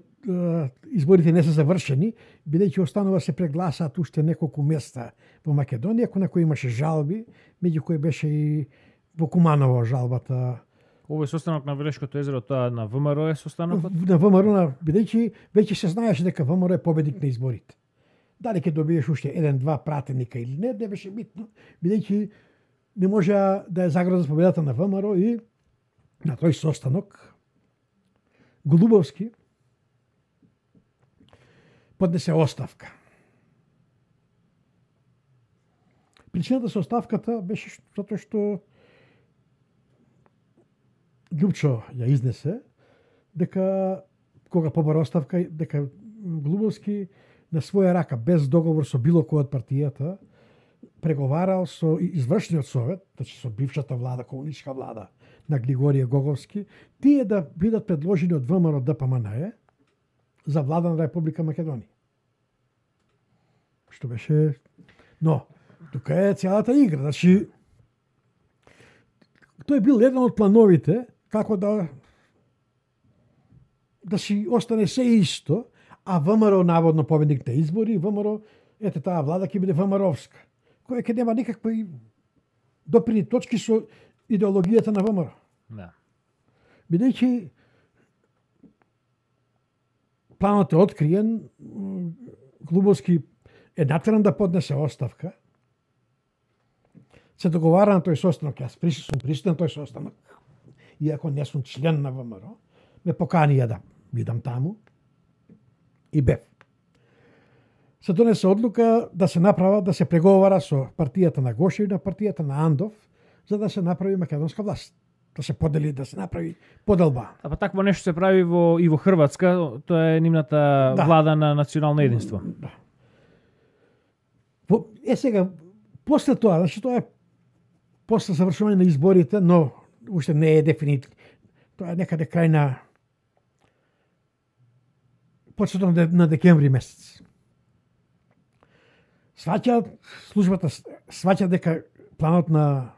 изборите не се завршени, бидејќи останува се прегласаат уште неколку места во Македонија, на кои имаше жалби, меѓу кои беше и во Куманово жалбата. Овој состанок на Велешкото езеро, тоа на ВМРО е состанокот? На ВМРО, бидејќи веќе се знаеше дека ВМРО е победник на изборите. Дали ќе добиеш уште 1-2 пратеника или не беше битно, бидејќи не може да е загроза победата на ВМРО и на тој состанок Голубовски поднесе оставка. Причината со оставката беше затоа што Љупчо ја изнесе дека кога побара оставка дека Голубовски на своја рака без договор со било кој од партијата преговарал со извршниот совет, значи со бившата влада, комунистичка влада на Глигорije Гоговски, тие да бидат предложени од ВМРО ДПМН за влада на Република Македонија. Што беше... Но, тука е целата игра. Значи, тој бил еден од плановите како да си остане се исто, а ВМРО наводно победник на избори, ВМРО, ете таа влада ќе биде ВМРО-вска, која ќе нема никакви допирни точки со идеологијата на ВМРО. Да. Бидејќи планот е откриен, Глубовски е натеран да поднесе оставка, се договара на тој состанок, јас сум присутен на тој состанок, иако не сум член на ВМРО, ме поканија да бидам таму и бев. Се донесе одлука да се направа, да се преговара со партијата на Гошевина, партијата на Андов, за да се направи македонска власт. Да се подели, да се направи поделба. А па такво нешто се прави и во Хрватска, тоа е нивната влада на национално единство. Да. Сега, после тоа, значи тоа е после завршување на изборите, но уште не е дефинитивно. Тоа е некаде крај на почеток на декември месец. Службата сваќа дека планот на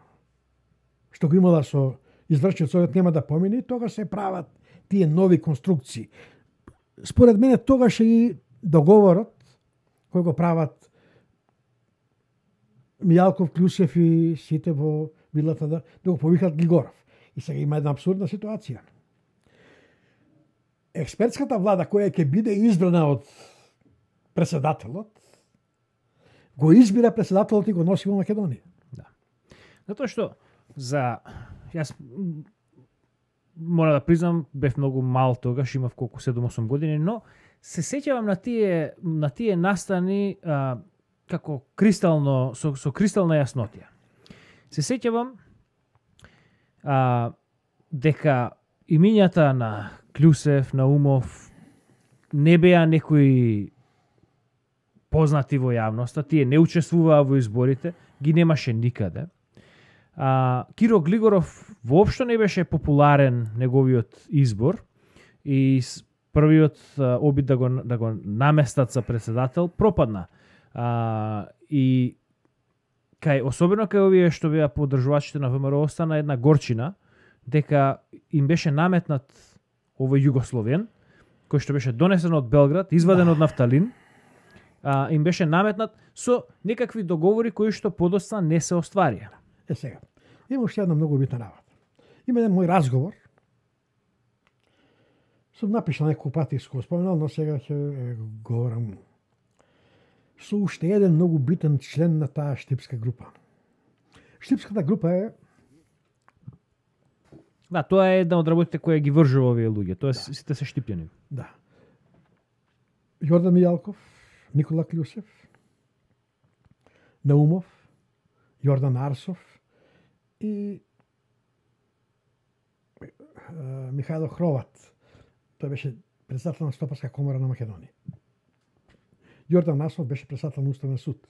што го имала со извршниот совет нема да помине, тогаш се прават тие нови конструкции. Според мене тогаш и договорот кој го прават Мијалков, Клјусев и сите во вилата да го повикат Глигоров. И сега има една абсурдна ситуација. Експертската влада која ќе биде избрана од председателот, го избира председателот и го носи во Македонија. Да. Затоа што за Јас мора да признам, бев многу мал тогаш, имав колку 7-8 години, но се сеќавам на тие настани како кристално со кристална јаснотија. Се сеќавам дека имињата на Клюсев, Наумов не беа некои познати во јавноста, тие не учествуваа во изборите, ги немаше никаде. Киро Глигоров воопшто не беше популарен неговиот избор и првиот обид да го наместат за председател пропадна. И особено кај овие што беа поддржувачите на ВМРО остана една горчина дека им беше наметнат овој југословен кој што беше донесен од Белград, изваден од нафталин, им беше наметнат со некакви договори кои што подоцна не се остварија. Сега, има уште една многу битна работа. Има еден мој разговор, сум напишал неколку пати го споменал, но сега ќе говорам со уште еден многу битен член на таа штипска група. Штипската група е... Да, тоа е една од работите која ги вржува овие луѓе, тоа сите се штипјани. Да. Јордан Мијалков, Никола Клюсев, Наумов, Јордан Арсов и Михајло Хроват. Тој беше председател на Стопарска комора на Македонија. Јордан Арсов беше председател на Уставен суд.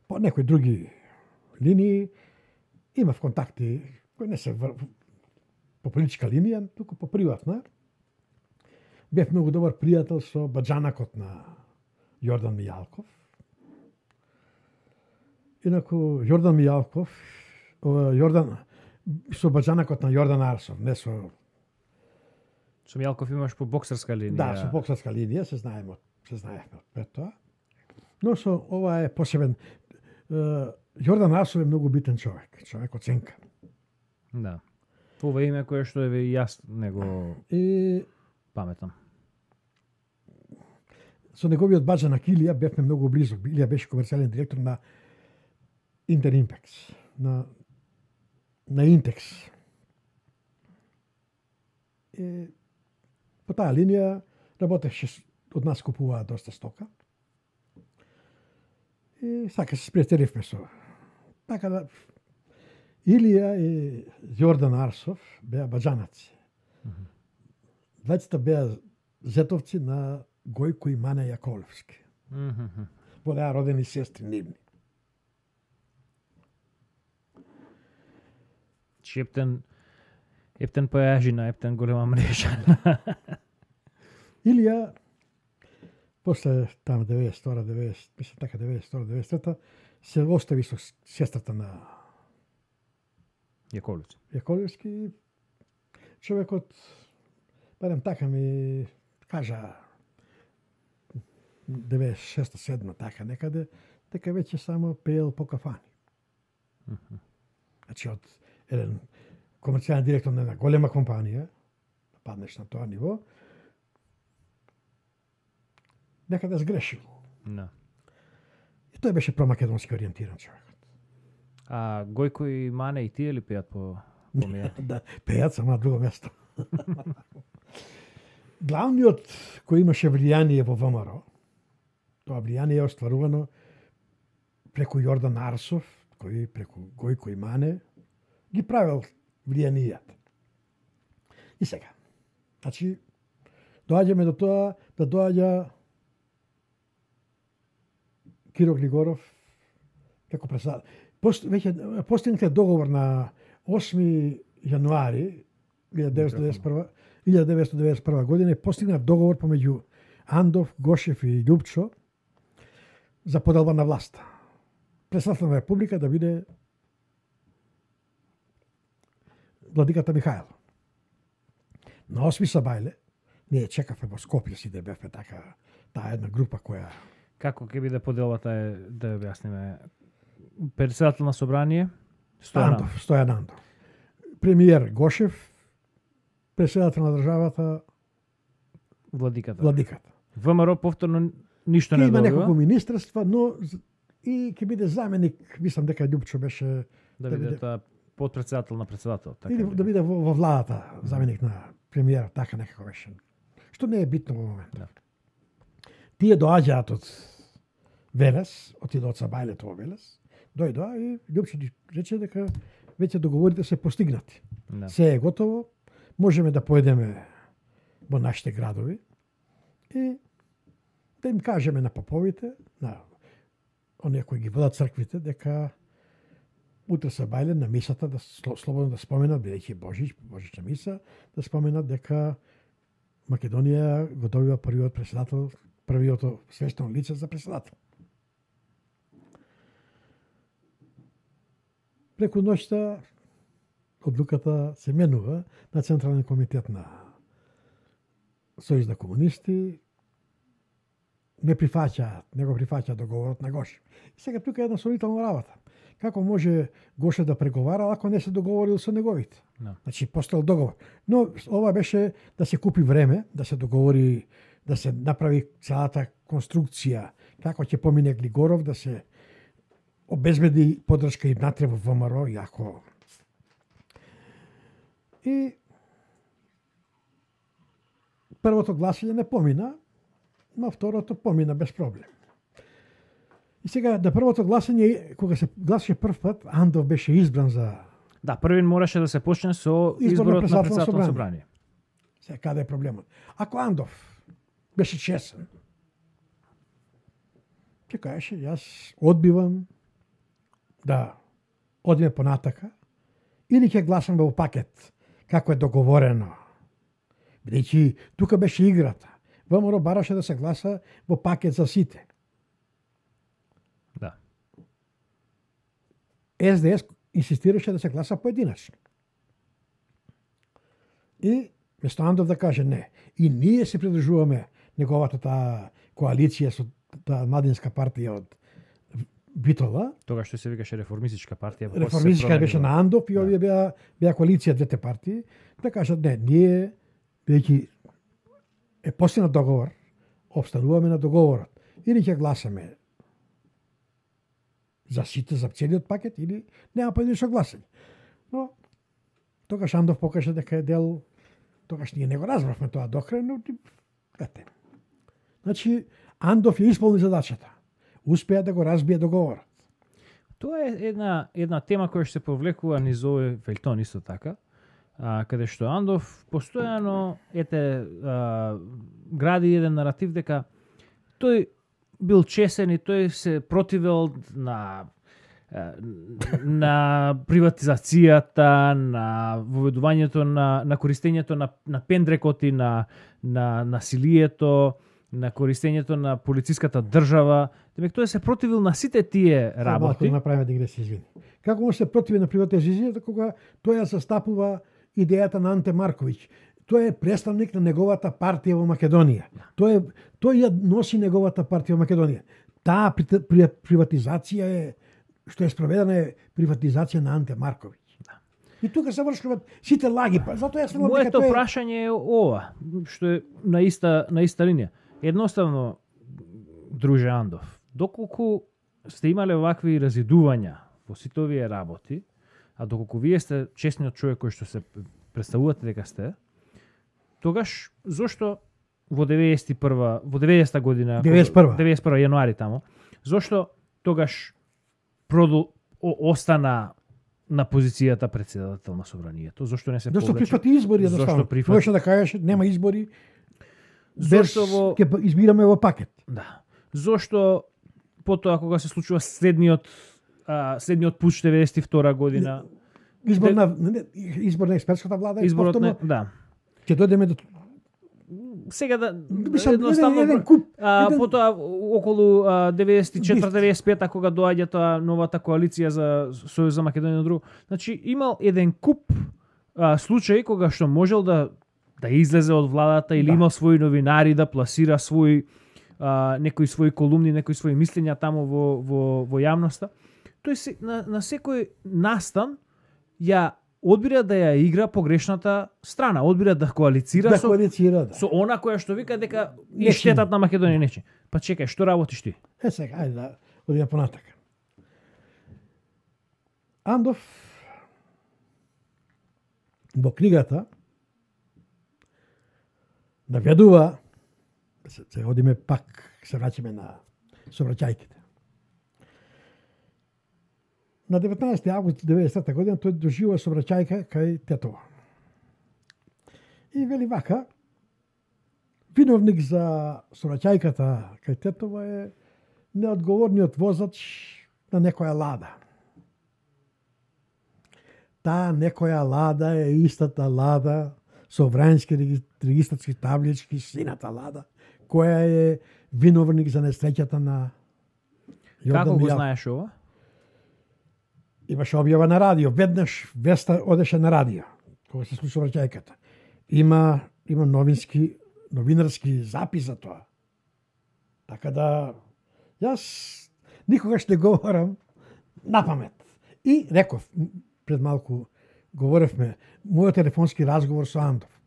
По некои други линии имав контакти кои не се по политичка линија, туку по приватна. Бев многу добар пријател со баџанакот на Јордан Мијалков. Инаку Јордан Мијалков, со баџанакот на Јордан Арсов, не со... Со Мијалков имаш по боксерска линија. Да, со боксерска линија, се знаевме од тоа. Но со ова е посебен... Јордан Арсов е многу битен човек оценка. Да. Ова име кое што е јас него и паметам. Со неговиот баџанак Илија бевме многу близо. Илија беше комерцијален директор на Интеримпекс, на Интекс. И по таа линија работеше, од нас купуваа доста стока. И сака се спријателивме со. Така да Илија и Јордан Арсов беа баџанаци. Двајцата беа зетовци на Гојко и Мане Јаколевски. Беа родени сестри нивни. Ептен појажина, ептен голема мрежа. Илија, после там 92-93, се остави со сестрата на Јаколевски. Човекот, барем така ми кажа, 96-7 така некаде, дека веќе само пеел по кафани. Значи, од еден комерцијален директор на една голема компанија, паднеш на тоа ниво, некаде сгрешил. Да. И тој беше промакедонски ориентиран човекот. А Гојко и Мане и тие ли пеат по мејати? Да, пеат само на друго место. Главниот кој имаше влијание во ВМРО, тоа влијание е остварувано преку Јордан Арсов, кој преку Гојко и Мане ги правил влијанијата. И сега, значи, доаѓаме до тоа да доаѓа Киро Глигоров како председател. Веќе постигнате договор на 8 јануари 1991 година, постигнат договор помеѓу Андов, Гошев и Љупчо за поделба на власта. Председател на Република да биде владиката Михајло. На 8 Сабајле ние чекавме во Скопје, си да бевме така, таа една група која... Како ќе биде поделбата е, да ја објасниме? Председател на собрание Стојан Андов. Премиер Гошев, председател на државата Владиката. ВМРО повторно ништо не добива. Има добива. неколку министерства, но и ќе биде заменик, мислам дека Љупчо беше да биде тоа подпредседател на председател, така. Или да биде во владата, заменик на премиер, така некако беше. Што не е битно во моментот. Да. Тие доаѓаат од Велес, отидоа од Сабајлето во Велес, дојдоа и Лјупчо рече дека веќе договорите се постигнати. Да. Се е готово, можеме да поедеме во нашите градови и да им кажеме на поповите, на оние кои ги водат црквите, дека утре се бајле на мисата да слободно да споменат, бидејќи Божична миса, да споменат дека Македонија го добива првиот председател, првиото свештено лице за председател. Преку ноќта одлуката се менува на Централен комитет на Сојуз на комунисти, не го прифаќаат договорот на Гоше. И сега тука е една сомнителна работа. Како може Гоше да преговара ако не се договорил со неговите? Да. Значи, постоел договор. Но ова беше да се купи време, да се договори, да се направи целата конструкција, како ќе помине Глигоров, да се обезбеди поддршка и внатре во ВМРО, јако. И првото гласање не помина, но второто помина без проблем. И сега, на првото гласање, кога се гласаше прв пат, Андов беше избран за... Да, првин мораше да се почне со изборот на председателно собрание. Сега, каде е проблемот? Ако Андов беше чесен, ќе кажеше, јас одбивам да одиме понатака, или ќе гласам во пакет, како е договорено. Бидејќи тука беше играта. ВМРО бараше да се гласа во пакет за сите. Да. СДС инсистираше да се гласа поединечно. И место Андов да каже не. И ние се придржуваме неговата таа коалиција со таа младинска партија од Битола. Тогаш што се викаше реформистичка партија. Реформистичка беше на Андов и овие беа коалиција двете партии. Да кажат не, ние бидејќи е постигнат договор, обстануваме на договорот. Или ќе гласаме за сите, за целиот пакет, или нема поединечно гласање. Но тогаш Андов покаже дека е дел, тогаш ние не го разбравме тоа до крај, но ете. Значи, Андов ја исполни задачата. Успеа да го разбие договорот. Тоа е една тема која ќе се повлекува низ овој фелтон исто така, каде што Андов постојано гради еден наратив дека тој бил чесен и тој се противел на приватизацијата, на воведувањето на користењето на пендрекоти, на насилието, на користењето на полициската држава. Демек тој се противил на сите тие работи. Малку направиме дигресија, извини. Како може се противи на приватизацијата кога тој ја застапува идејата на Анте Марковиќ? Тој е представник на неговата партија во Македонија. Тој ја носи неговата партија во Македонија. Таа приватизација е, што е спроведена е приватизација на Анте Марковиќ. Да. И тука се вршуваат сите лаги. Затоа јас велам дека моето прашање е ова, што е на иста линија. Едноставно, друже Андов, доколку сте имале овакви разидувања во сите овие работи, а доколку вие сте честниот човек кој што се представувате дека сте, тогаш зошто во 90-та година, 91 јануари тамо, зошто тогаш остана на позицијата председател на собранието? Зошто не се повлече? Зошто прифати избори едноставно? Можеш да кажеш нема избори, ќе избираме во пакет. Да. Зошто потоа кога се случува следниот пуч 92 година, избор на експертската влада, изборот да. Ќе дојдеме до сега едноставно потоа околу 94-95 кога доаѓа тоа новата коалиција за Сојуз за Македонија друго. Значи имал еден куп случаи кога што можел да излезе од владата или имал своји новинари да пласира некои своји колумни, некои своји мислења таму во јавноста. Тој на секој настан ја одбира да ја игра погрешната страна, одбира да коалицира со она која што вика дека и штетат на Македонија нечи. Па чекај, што работиш ти? Сега, ајде да одиме понатака. Андов во книгата наведува, се одиме пак, се враќаме на сообраќајките. На 19. август 90 година тој доживува сообраќајка кај тетова. И вели вака, виновник за сообраќајката кај тетова е неодговорниот возач на некоја лада. Таа некоја лада е истата лада со врањски регистарски таблички, сината лада, која е виновник за несреќата на Јордан Како го Мијалков. знаеш ова? Имаше објава на радио. Веднаш веста одеше на радио, кога се случува враќајката. Има новинарски запис за тоа. Така да, јас никогаш не говорам на памет. И реков, пред малку говоревме, мојот телефонски разговор со Андов.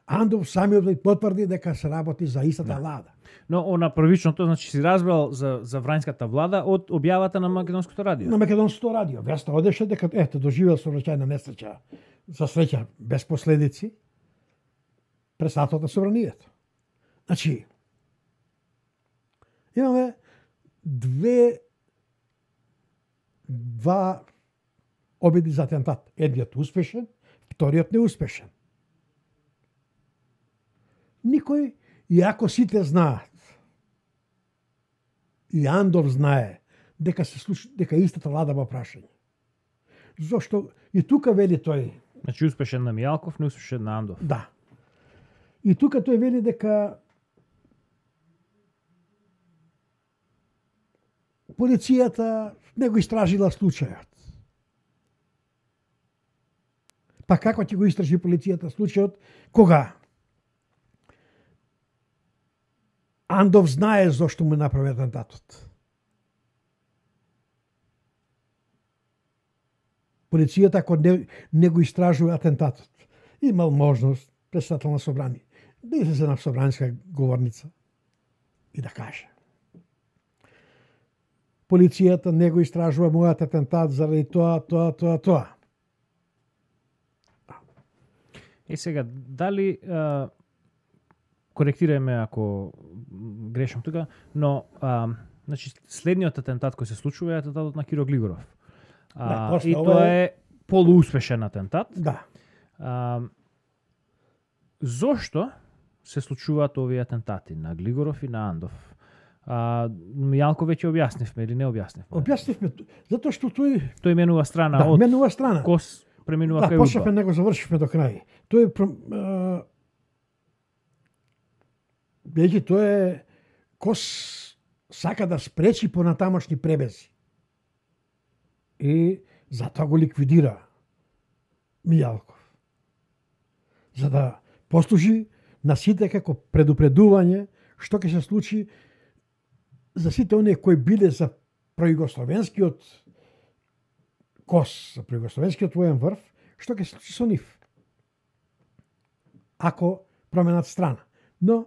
Андов самиот потврди дека се работи за истата лада. Но на првичното, значи си разбрал за врањската влада од објавата на македонското радио. На македонското радио. Веста одеше дека доживел сообраќајна несреќа, за среќа без последици, председател на собранието. Значи, имаме два обиди за атентат. Едниот успешен, вториот неуспешен. Никој, иако сите знаат, и Андов знае, дека истата лада во прашање. Зошто и тука вели тој. Значи успешен на Мијалков, неуспешен на Андов. Да. И тука тој вели дека полицијата не го истражила случајот. Па како ќе го истражи полицијата случајот кога Андов знае зошто му направи атентатот? Полицијата ако не го истражува атентатот, имал можност председател на собрание да излезе на собранска говорница и да каже: полицијата не го истражува мојот атентат заради тоа. И сега, дали коректирајме ако грешам тука, но значи следниот атентат кој се случува е атентатот на Киро Глигоров. И тоа е полууспешен атентат. Да. Зошто се случуваат овие атентати на Глигоров и на Андов? Мијалко веќе објаснивме или не објаснивме? Објаснивме, затоа што тој менува страна од менува страна. Кос преминува Да, кај почнавме Удба. него завршивме до крај. Тој Кос сака да спречи понатамошни пребези. И затоа го ликвидира Мијалков. За да послужи на сите како предупредување што ќе се случи за сите оние кои биле за пројугословенскиот Кос, за пројугословенскиот воен врв, што ќе се случи со нив ако променат страна. Но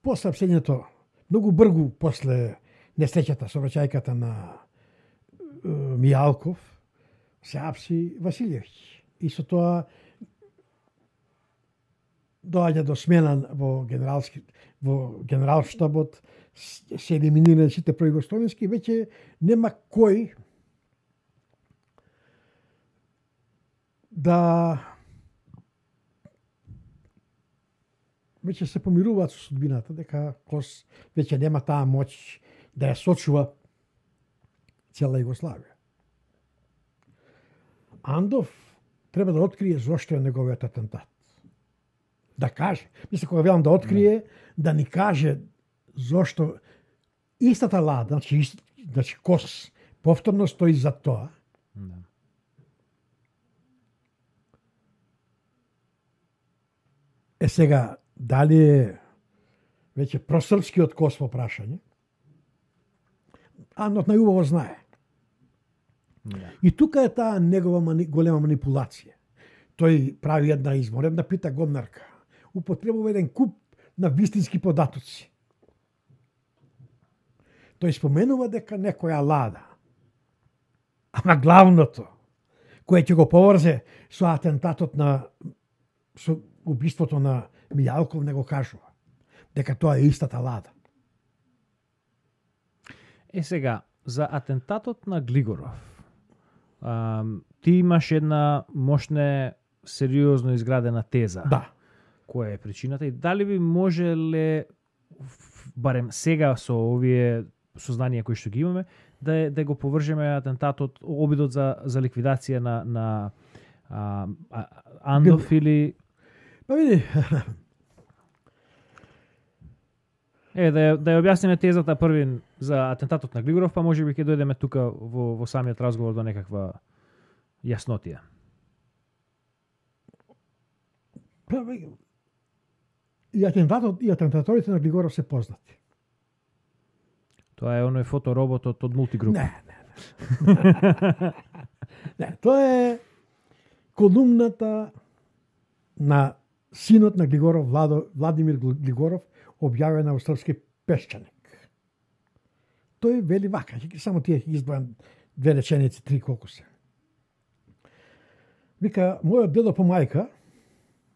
по сапсењето многу бргу после несреќата со враќајката на Мијалков се апси Василјевиќ. И со тоа доаѓа до смена во генералштабот, се елиминирани сите пројугословенски, веќе нема кој да веќе се помируваат со судбината, дека Кос веќе нема таа моќ да ја сочува цела Југославија. Андов треба да открие зошто е неговиот атентат. Да каже, мисля кога велам да открие, да ни каже зошто истата лада, значи Кос, повторно стои за тоа. Да. Сега, дали е веќе просрпскиот Кос во прашање, Андов најубаво знае. Да. И тука е таа негова голема манипулација. Тој прави една изморедна пита гомнарка. Употребува еден куп на вистински податоци. Тој споменува дека некоја лада. Ама главното, кое ќе го поврзе со атентатот на со убиството на Мијалков него кажува дека тоа е истата лада. Сега, за атентатот на Глигоров, ти имаш една мощна, сериозно изградена теза. Да. Која е причината и дали би можеле, барем сега со овие сознанија кои што ги имаме, да го повржеме атентатот, обидот за ликвидација на Андов или... Па види, да ја објасниме тезата први за атентатот на Глигоров, па може би ќе дојдеме тука во самиот разговор до некаква јаснотија. и атентаторите на Глигоров се познати. Тоа е оној фотороботот од Мултигруп. Не. Не, тоа е колумната на синот на Глигоров, Владимир Глигоров, објавена во Српски пешчаник. Тој вели вака, само тие ќе избавам две реченици, три колку се. Вика, мојот дедо по мајка,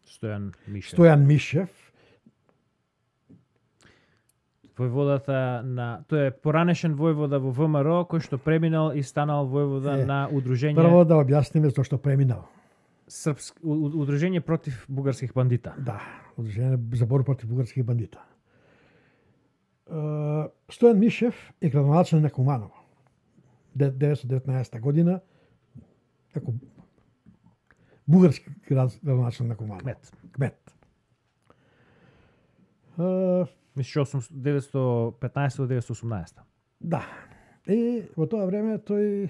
Стојан Мишев, војводата на... Тој е поранешен војвода во ВМРО, кој што преминал и станал војвода на удружење... Прво да објасниме зашто преминал. Удружење против бугарских бандита. Да, удружење за борба против бугарских бандита. Стојан Мишев е градоначелник на Куманово. 1919 година, како бугарски градоначелник на Куманово. Кмет. Мислиш 915-918. Да. И во тоа време тој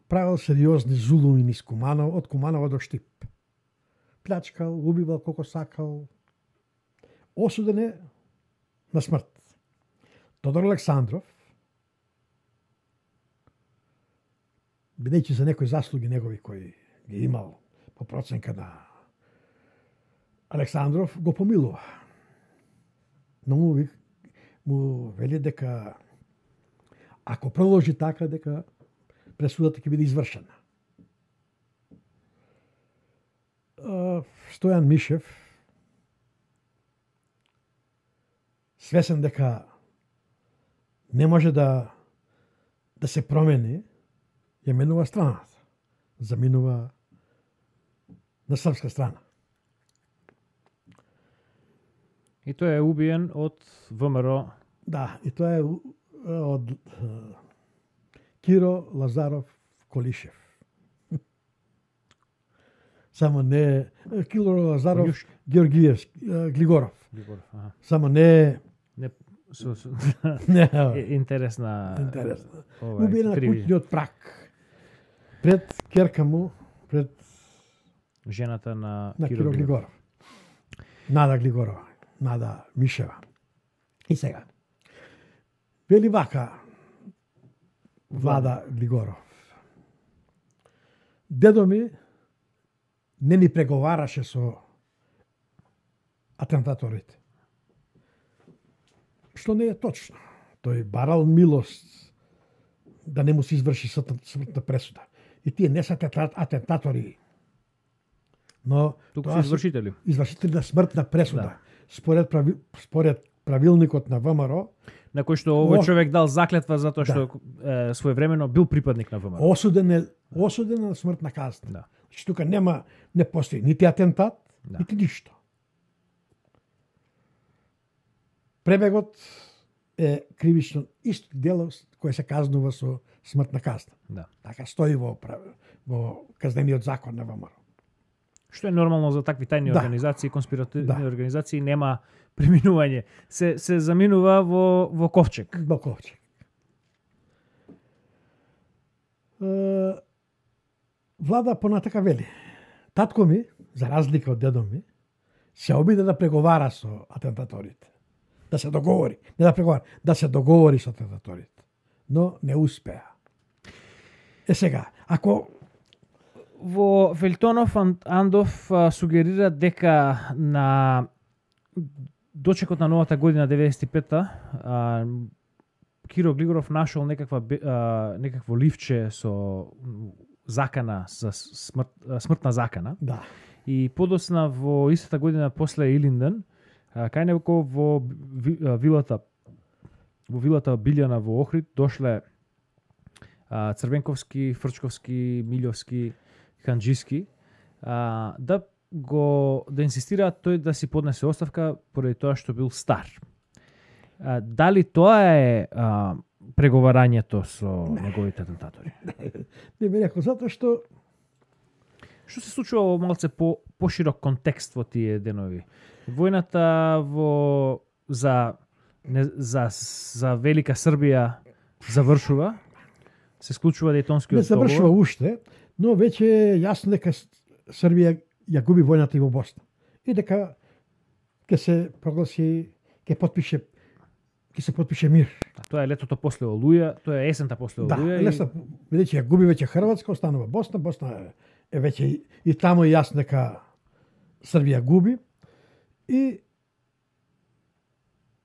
правил сериозни зулуми низ Куманово, од Куманово до Штип. Плячкал, убивал колку сакал. Осуден е на смрт. Тодор Александров, бидејќи за некои заслуги негови кои ги имал по проценка на Александров, го помилува. Но му вели дека ако продолжи така, дека пресудата ќе биде извршена. Стојан Мишев, свесен дека не може да се промени, ја менува страната. Заминува на српска страна. И тој е убиен од ВМРО. Да, и тоа е од Киро Лазаров Колишев. Само не Киро Лазаров Глигоров. Само не интересна. Убиен на куќниот прак. Пред керка му, пред жената на Киро Глигоров. Нада Глигорова. Нада Мишева. И сега. Вели вака Влада Глигоров. Дедо ми не ни преговараше со атентаторите. Што не е точно. Тој барал милост да не му се изврши смртна пресуда. И тие не се атентатори. Но туку се извршители. Извршители на смртна пресуда. Да. Според правилникот на ВМРО, на кој што овој човек дал заклетва затоа што своевремено бил припадник на ВМРО. Осуден на смртна казна. Да. Значи тука не постои нити атентат, нити ништо. Пребегот е кривично исто дело кој се казнува со смртна казна. Да. Така стои во казнениот закон на ВМРО. Што е нормално за такви тајни организации, конспиративни организации, нема преминување. Се заминува во ковчег. Во ковчег. Влада понатака вели. Татко ми, за разлика од дедо ми, се обиде да преговара со атентаторите. Да се договори. Не да преговара, да се договори со атентаторите. Но не успеа. Сега, ако во Велтонов Андов сугерира дека на дочекот на новата година 95-та Киро Глигоров нашол некакво ливче со закана, со смртна закана. Да. И подосна во истата година после Илинден, кај него во вилата Билјана во Охрид дошле Црвенковски, Фрчковски, Милјовски, Ханџиски да инсистираат тој да си поднесе оставка поради тоа што бил стар. Дали тоа е преговарањето со неговите атентатори? Не би рекол, затоа што Што се случува во малце поширок контекст во тие денови? Војната за Велика Србија завршува, се склучува Дејтонскиот не завршува уште, но веќе е јасно дека Србија ја губи војната и во Босна. И дека ќе се прогласи, ќе се потпише мир. Тоа е летото после Олуја, тоа е есента после Олуја. Да, бидејќи ја губи веќе Хрватска, останува Босна, е веќе и таму е јасно дека Србија губи и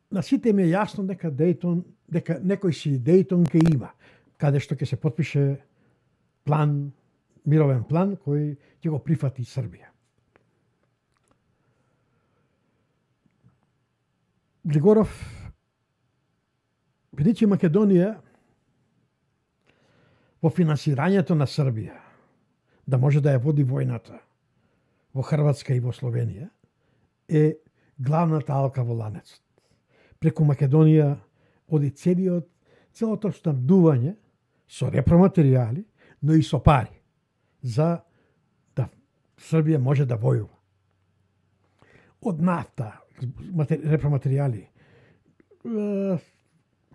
на сите им е јасно дека некој си Дејтон ќе има, каде што ќе се потпише мировен план кој ќе го прифати Србија. Григоров, бидејќи Македонија во финансирањето на Србија да може да ја води војната во Хрватска и во Словенија, е главната алка во ланецот. Преку Македонија оди целото снабдување со репроматеријали, но и со пари, за да Србија може да војува. Од нафта, репроматеријали,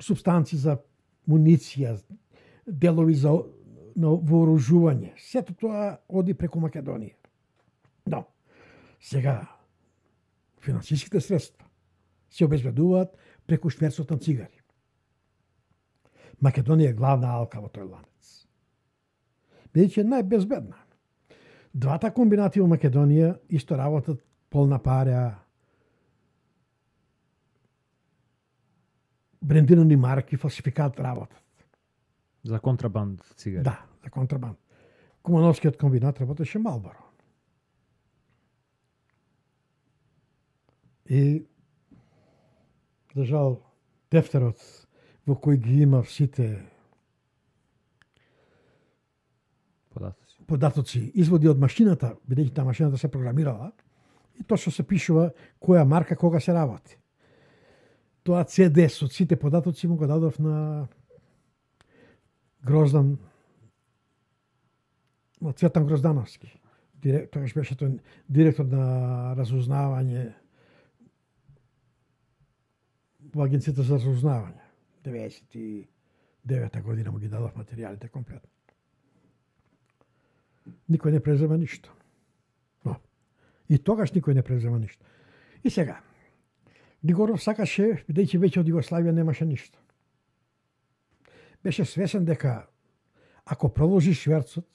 субстанци за муниција, делови за вооружување, сето тоа оди преку Македонија. Но, сега, финансиските средства се обезбедуваат преку шверцот на цигари. Македонија е главна алка во тој ланец. Бидејќи е најбезбедна. Двата комбинати во Македонија исто работат полна пареа, брендирани марки, фалсификат работат. За контрабанд цигари. Да, за контрабанд. Кумановскиот комбинат работеше Малборо. И, за жал, тефтерот во кој ги има сите податоци изводи од машината, бидејќи таа машината се програмирала, и точно се пишува која марка кога се работи. Тоа CD со сите податоци му го дадов на Гроздан, на Цветан Гроздановски. Тогаш беше тој директор на разузнавање во Агенцијата за разузнавање. 99 година му ги дадов материјалите комплетно. Никој не презема ништо. Но, и тогаш никој не презема ништо. И сега, Григоров сакаше, бидејќи веќе од Југославија немаше ништо. Беше свесен дека ако продолжи шверцот,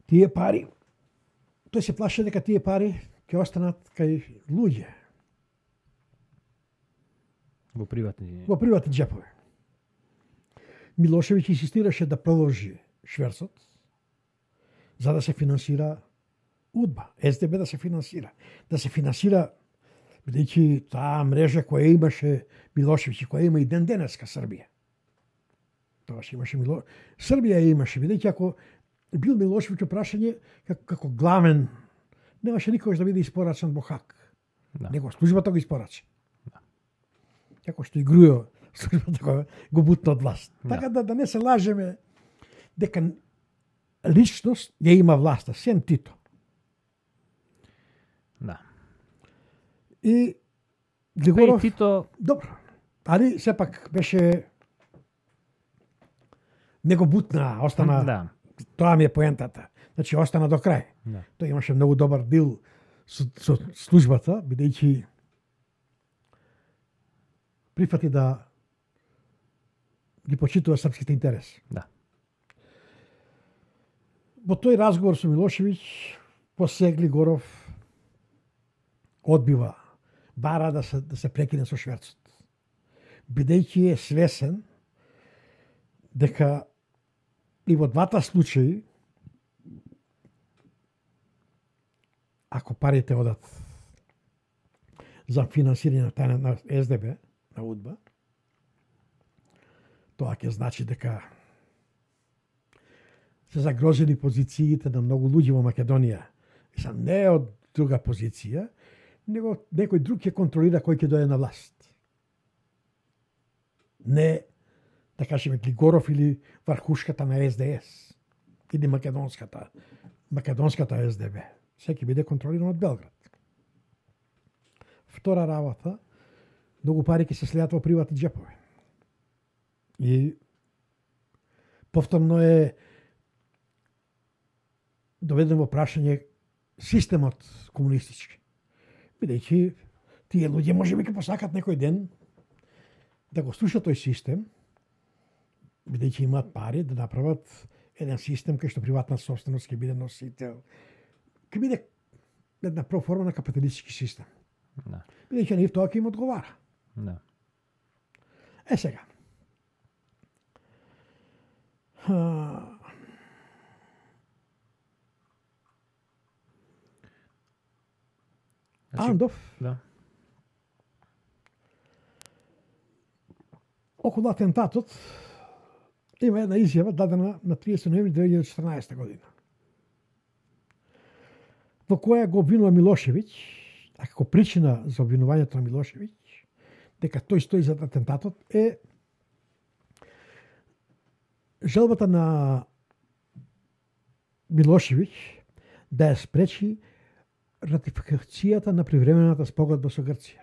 тие пари, тој се плаше дека тие пари ќе останат кај луѓе. Во приватни џепови. Милошевиќ инсистираше да продолжи шверцот, за да се финансира УДБА, СДБ да се финансира, бидејќи таа мрежа која имаше Милошевиќ, која има и ден денеска Србија. Тогаш имаше Србија имаше, бидејќи ако бил Милошевиќ прашање како главен, немаше никогаш да биде испорачан во Хаг. Да. Него службата го испорача. Да. Како што и Грујо службата го бутна од власт. Да. Така да не се лажеме дека личност ја има власта, сем Тито. Да. И Григоров... Тито... Добро. Али сепак беше... Него бутна, остана... Да. Тоа ми е поентата. Значи, остана до крај. Да. Тој имаше многу добар дил со службата, бидејќи прифати да ги почитува српските интереси. Да. Во тој разговор со Милошевиќ, после Григоров одбива, бара да се прекине со шверцот. Бидејќи е свесен дека и во двата случаи ако парите одат за финансирање на СДБ, на УДБА, тоа ќе значи дека се загрозени позициите на многу луѓе во Македонија. Мислам, не од друга позиција, него некој друг ќе контролира кој ќе дојде на власт. Не, да кажеме, Глигоров или врхушката на СДС или македонската СДБ. Секи биде контролиран од Белград. Втора работа, многу пари ќе се слеат во приватни џепови. И повторно е доведен во прашање системот комунистички. Бидејќи тие луѓе може би ќе посакат некој ден да го слушат тој систем, бидејќи имаат пари да направат еден систем кај што приватна собственост ќе биде носител. Ќе биде една проформа на капиталистички систем. Да. Бидејќи нив тоа ќе им одговара. Да. Сега. Андов, Да. околу атентатот, има една изјава дадена на 30 ноември 2014 година, во која го обвинува Милошевиќ, а како причина за обвинувањето на Милошевиќ, дека тој стои за атентатот, е желбата на Милошевиќ да ја спречи ратификацијата на привремената спогодба со Грција.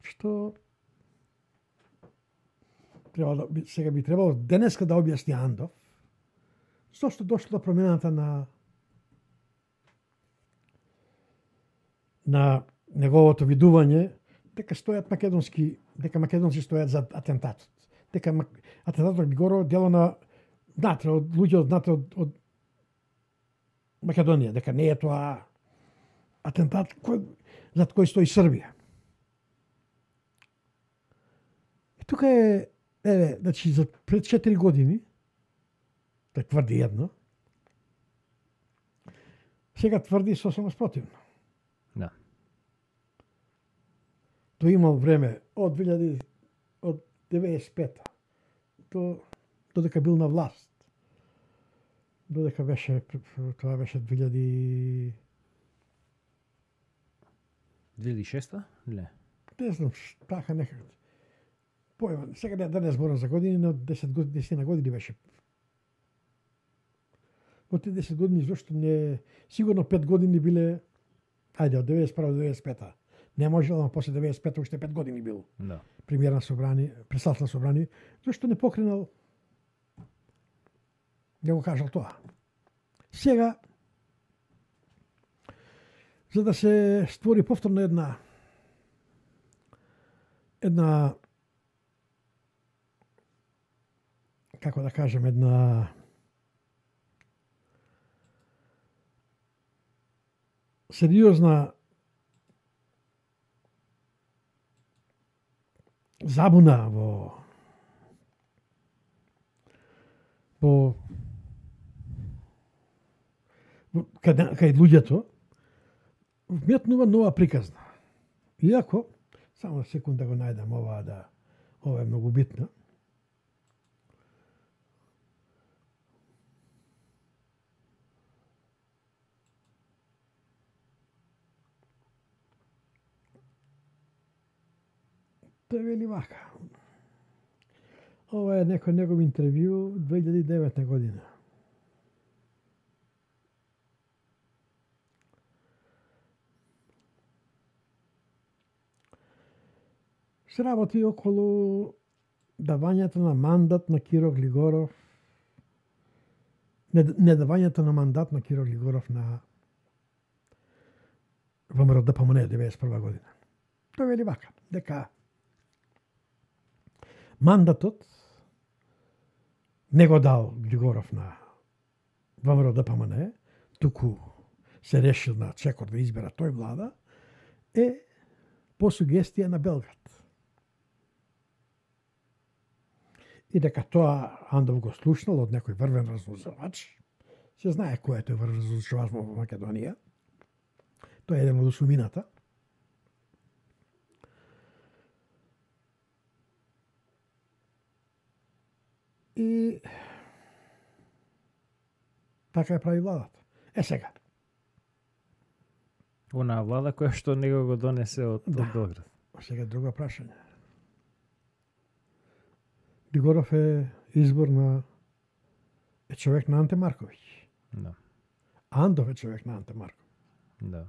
Што сега би требало денеска да објасни Андов зошто дошло до промената на неговото видување дека македонци стојат за атентатот. Дека атентатот Глигоров дело на од луѓе од Македонија, дека не е тоа атентат зад кој стои Србија. И тука е, значи, за пред 4 години, тој тврди едно, сега тврди сосема спротивно. Да. Тој имал време од 95-та додека бил на власт. Додека беше, тоа беше 2006-та? Не. Не знам, така некако. Појма, сега да не зборам за години, но 10 години беше. Во тие 10 години зашто не, сигурно 5 години биле, ајде, од 91 до 95-та. Не можел, но после 95-та уште 5 години бил. Да. Премиер на собрание, председател на собрание, зашто не покренал, не го кажал тоа. Сега, за да се створи повторно една како да кажем, една сериозна забуна кај луѓето, вметнува нова приказна. Иако, само секунда го најдам ова е многу битно. Тој вели вака. Ова е некој негов интервју 2009 година. Се работи околу давањето на мандат на Киро Глигоров, недавањето на мандат на Киро Глигоров на ВМРО ДПМН 91 година. Тој вели вака, дека мандатот не го дал Глигоров на ВМРО ДПМН, туку се решил на чекор да избера тој влада, е по сугестија на Белград. И дека тоа Андов го слушнал од некој врвен разузнавач, се знае кој е тој врвозлучувач во Македонија. Тој е еден од осумината. И така е прави владата. Сега. Онаа влада која што него го донесе од Белград. Сега друго прашање. Григоров е избор на човек на Анте Марковиќ. Да. Андов е човек на Анте Марковиќ. Да.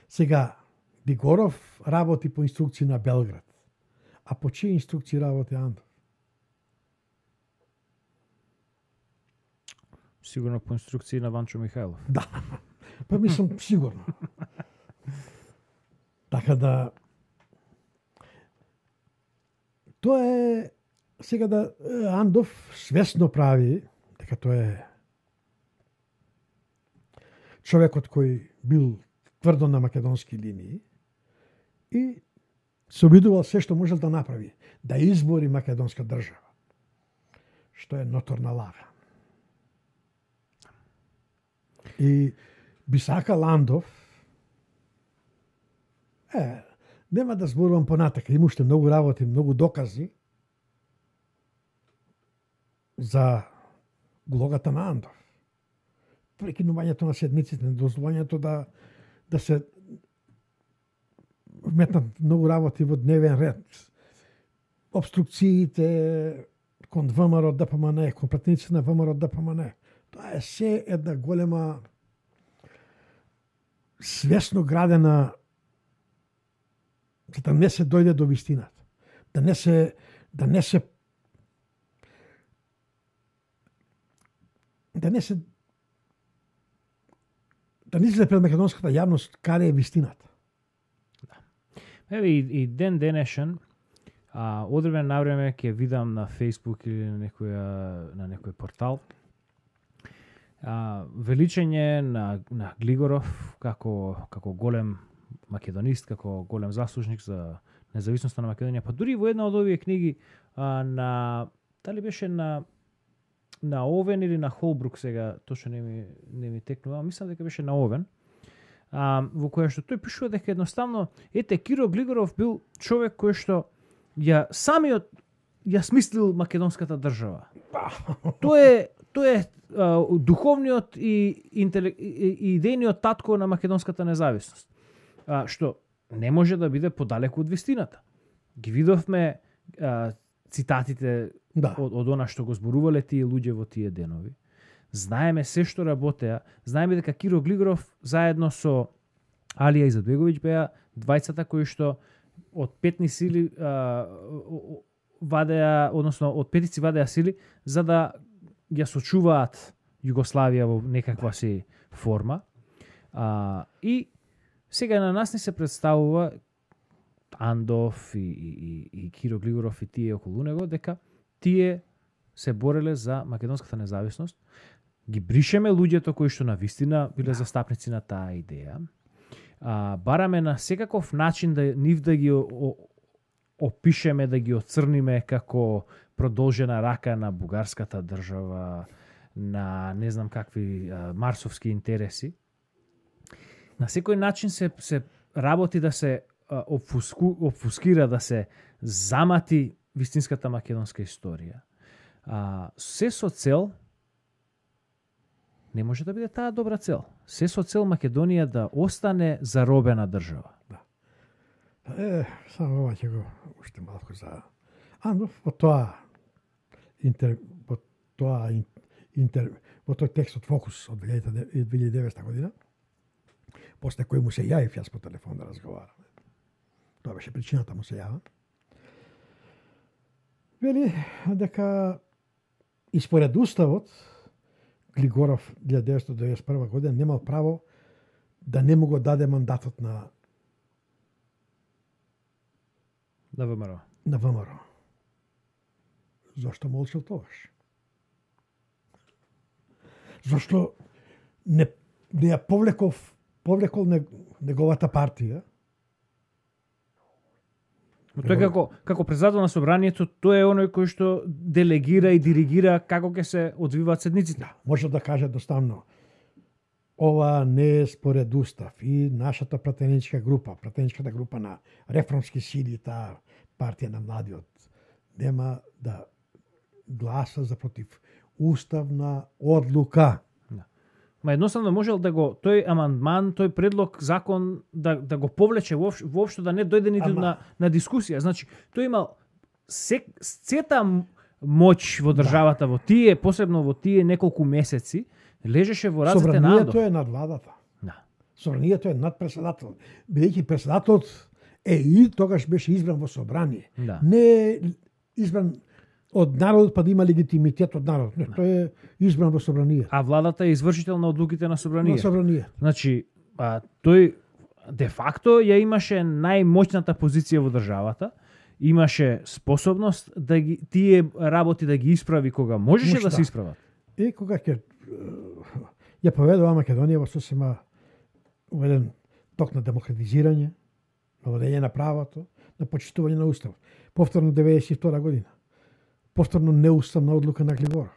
Сега, Бигоров работи по инструкции на Белград. А по чии инструкции работи Андов? Сигурно по инструкции на Ванчо Михајлов. Да. Па мислам сигурно. Така да тоа е сега да Андов свесно прави дека тоа е човекот кој бил тврдо на македонски линии и се обидувал се што можел да направи, да избори македонска држава. Што е ноторна лага. И би сакал Андов, нема да зборувам понатака, има уште многу работи, многу докази за улогата на Андов. Прекинувањето на седмиците, недозволувањето да се вметнат многу работи во дневен ред. Обструкциите кон ВМРО ДПМН, кон пратеници на ВМРО ДПМН. Тоа е се една голема свесно градена за да не се дојде до вистината. Да не се пред македонската јавност каде е вистината. Еве и ден денешен, одредбен навреме ќе видам на Facebook или на некој портал величење на Глигоров како голем македонист, како голем заслужник за независноста на Македонија. Па дури во една од овие книги дали беше на Овен или на Холбрук, сега точно не ми текнува, мислам дека беше на Овен, во која што тој пишува дека едноставно Киро Глигоров бил човек кој што самиот ја смислил македонската држава. Тој е духовниот и идејниот татко на македонската независност. Што не може да биде подалеку од вистината. Ги видовме цитатите од она што го зборувале тие луѓе во тие денови. Знаеме се што работеа, знаеме дека Киро Глигоров заедно со Алија Изетбеговиќ беа двајцата кои што од петни сили вадеа, односно од петици вадеа сили за да ја сочуваат Југославија во некаква си форма. И сега на нас не се представува Андов и Киро Глигоров и тие околу него дека тие се бореле за македонската независност. Ги бришеме луѓето кои што на вистина биле застапници на таа идеја. Бараме на секаков начин нив да ги опишеме, да ги оцрниме како продолжена рака на бугарската држава, на не знам какви марсовски интереси. На секој начин се работи да се обфускира, да се замати вистинската македонска историја. Се со цел, не може да биде таа добра цел, се со цел Македонија да остане заробена држава. Само ова ќе го уште малку за Андов, во тој текст од Фокус од 2009 година, после кој му се јавив јас по телефон да разговараме. Тоа беше причината му се јава. Вели дека и според уставот Глигоров 1991 година немал право да не му го даде мандатот на ВМРО. На ВМРО. Зошто молчал тогаш? Зошто не ја повлекол неговата партија Тој како председател на собранието, тој е оној кој што делегира и диригира како ќе се одвиваат седниците. Да, може да каже доставно, ова не е според устав и нашата пратеничката група на реформски сили, таа партија на младиот, нема да гласа за против уставна одлука. Ма едноставно можел да го тој амандман, тој предлог закон да го повлече воопшто да не дојде ниту на дискусија. Значи, тој имал сета моќ во државата во тие, посебно во тие неколку месеци, лежеше во рацете на Андов. Собранието е над владата. Да. Собранието е над председател. Бидејќи председателот и тогаш беше избран во собрание. Да. Не е избран од народот па да има легитимитет од народот. Не, тој е избран во собрание. А владата е извршител на одлуките на собрание. На собрание. Значи, тој де факто ја имаше најмоćната позиција во државата, имаше способност да тие работи да ги исправи кога можеше да се исправат. И кога ќе ја поведува Македонија во сосема еден ток на демократизирање, на владење на правото, на почитување на уставот. Повторно 92 година. Повторно неуставна одлука на Гligorov.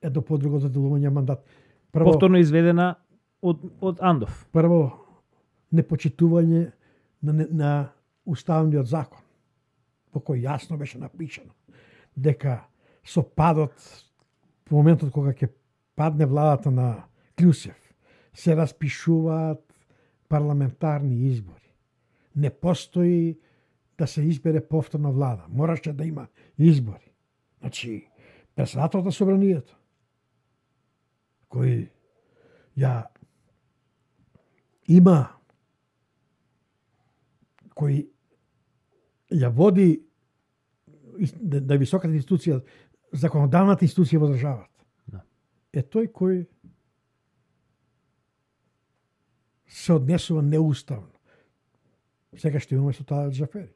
До подруго заделување мандат. Повторно изведена од Андов. Прво, непочитување на уставниот закон, во кој јасно беше напишано дека со падот, по моментот кога ќе падне владата на Клюсев, се распишуваат парламентарни избори. Не постои да се избере повторна влада. Мораше да има избори. Значи, председателот на собранието, кој ја има, кој ја води на високата институција, законодавната институција во државата. Да. Е тој кој се однесува неуставно. Сега што имаме со таа Џафери.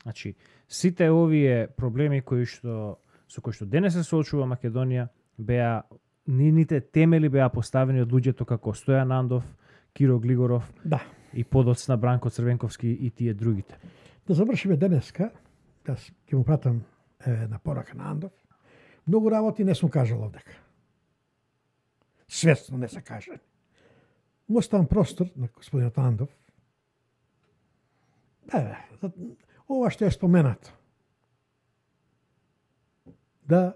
Значи, сите овие проблеми со кои што денес се соочува Македонија беа нивните темели беа поставени од луѓето како Стојан Андов, Киро Глигоров, Да. и подоцна Бранко Црвенковски и тие другите. Да завршиме денеска, јас ќе му пратам на порака на Андов. Многу работи не сум кажал овдека. Свесно не се кажани. Му оставам простор на господинот Андов. Ова што е споменато. Да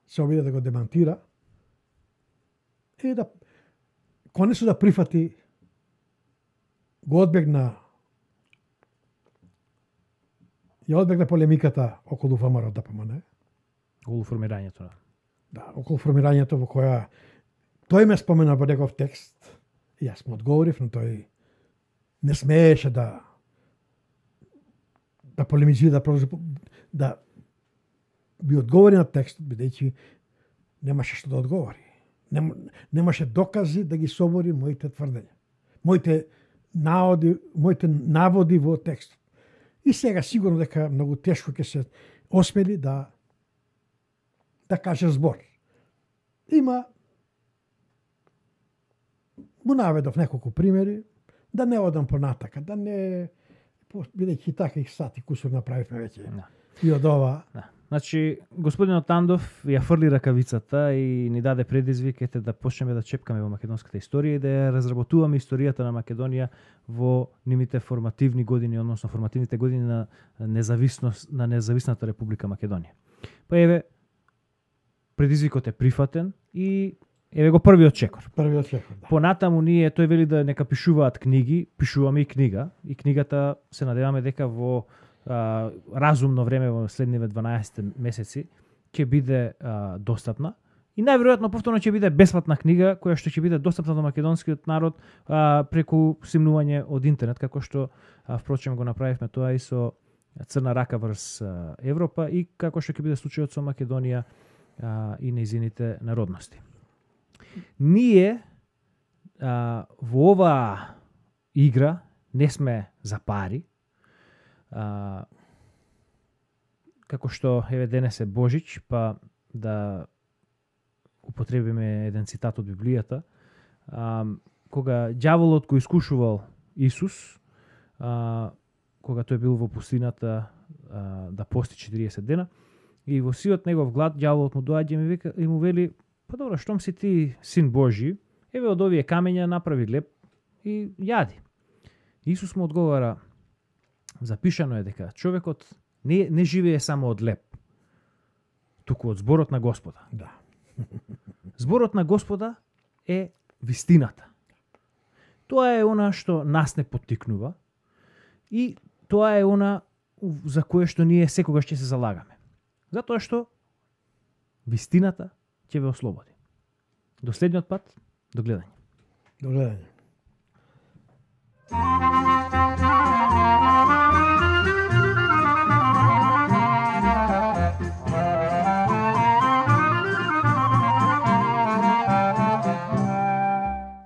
се обиде да го демантира и да конечно да прифати, го одбегна полемиката околу ВМРО ДПМН. Околу формирањето. Да, околу формирањето во која тој ме спомена во негов текст. И јас му одговорив, но тој не смееше да полемизира, да би одговори на текстот, бидејќи немаше што да одговори. Немаше докази да ги собори моите тврдења. Моите наводи во текстот. И сега сигурно дека многу тешко ќе се осмели да каже збор. Му наведов неколку примери, да не одам понатака, да не бидејќи така и сати кусур направивме веќе. Да. И од ова. Да. Значи, господинот Андов ја фрли ракавицата и ни даде предизвик да почнеме да чепкаме во македонската историја и да ја разработуваме историјата на Македонија во нивните формативни години, односно формативните години на независната Република Македонија. Па еве, предизвикот е прифатен и еве го првиот чекор. Да. Понатаму ние, тој вели да нека пишуваат книги, пишуваме и книга, и книгата се надеваме дека во разумно време во следниве 12 месеци ќе биде достапна и најверојатно повторно ќе биде бесплатна книга која што ќе биде достапна до македонскиот народ преку симнување од интернет, како што впрочем го направивме тоа и со Црна рака врз Европа и како што ќе биде случајот со Македонија и нејзините народности. Ние во оваа игра не сме за пари, како што еве денес е Божич, па да употребиме еден цитат од Библијата, кога ѓаволот го искушувал Исус, кога тој бил во пустината да пости 40 дена, и во сиот негов глад ѓаволот му доаѓа и му вели: па добро, штом си ти син Божи, еве од овие камења направи леп и јади. Исус му одговара: запишано е дека човекот не живее само од леп, туку од зборот на Господа. Да. Зборот на Господа е вистината. Тоа е она што нас не поттикнува и тоа е она за кое што ние секогаш ќе се залагаме. Затоа што вистината ќе ве ослободи. До следниот пат, до гледање. До гледање.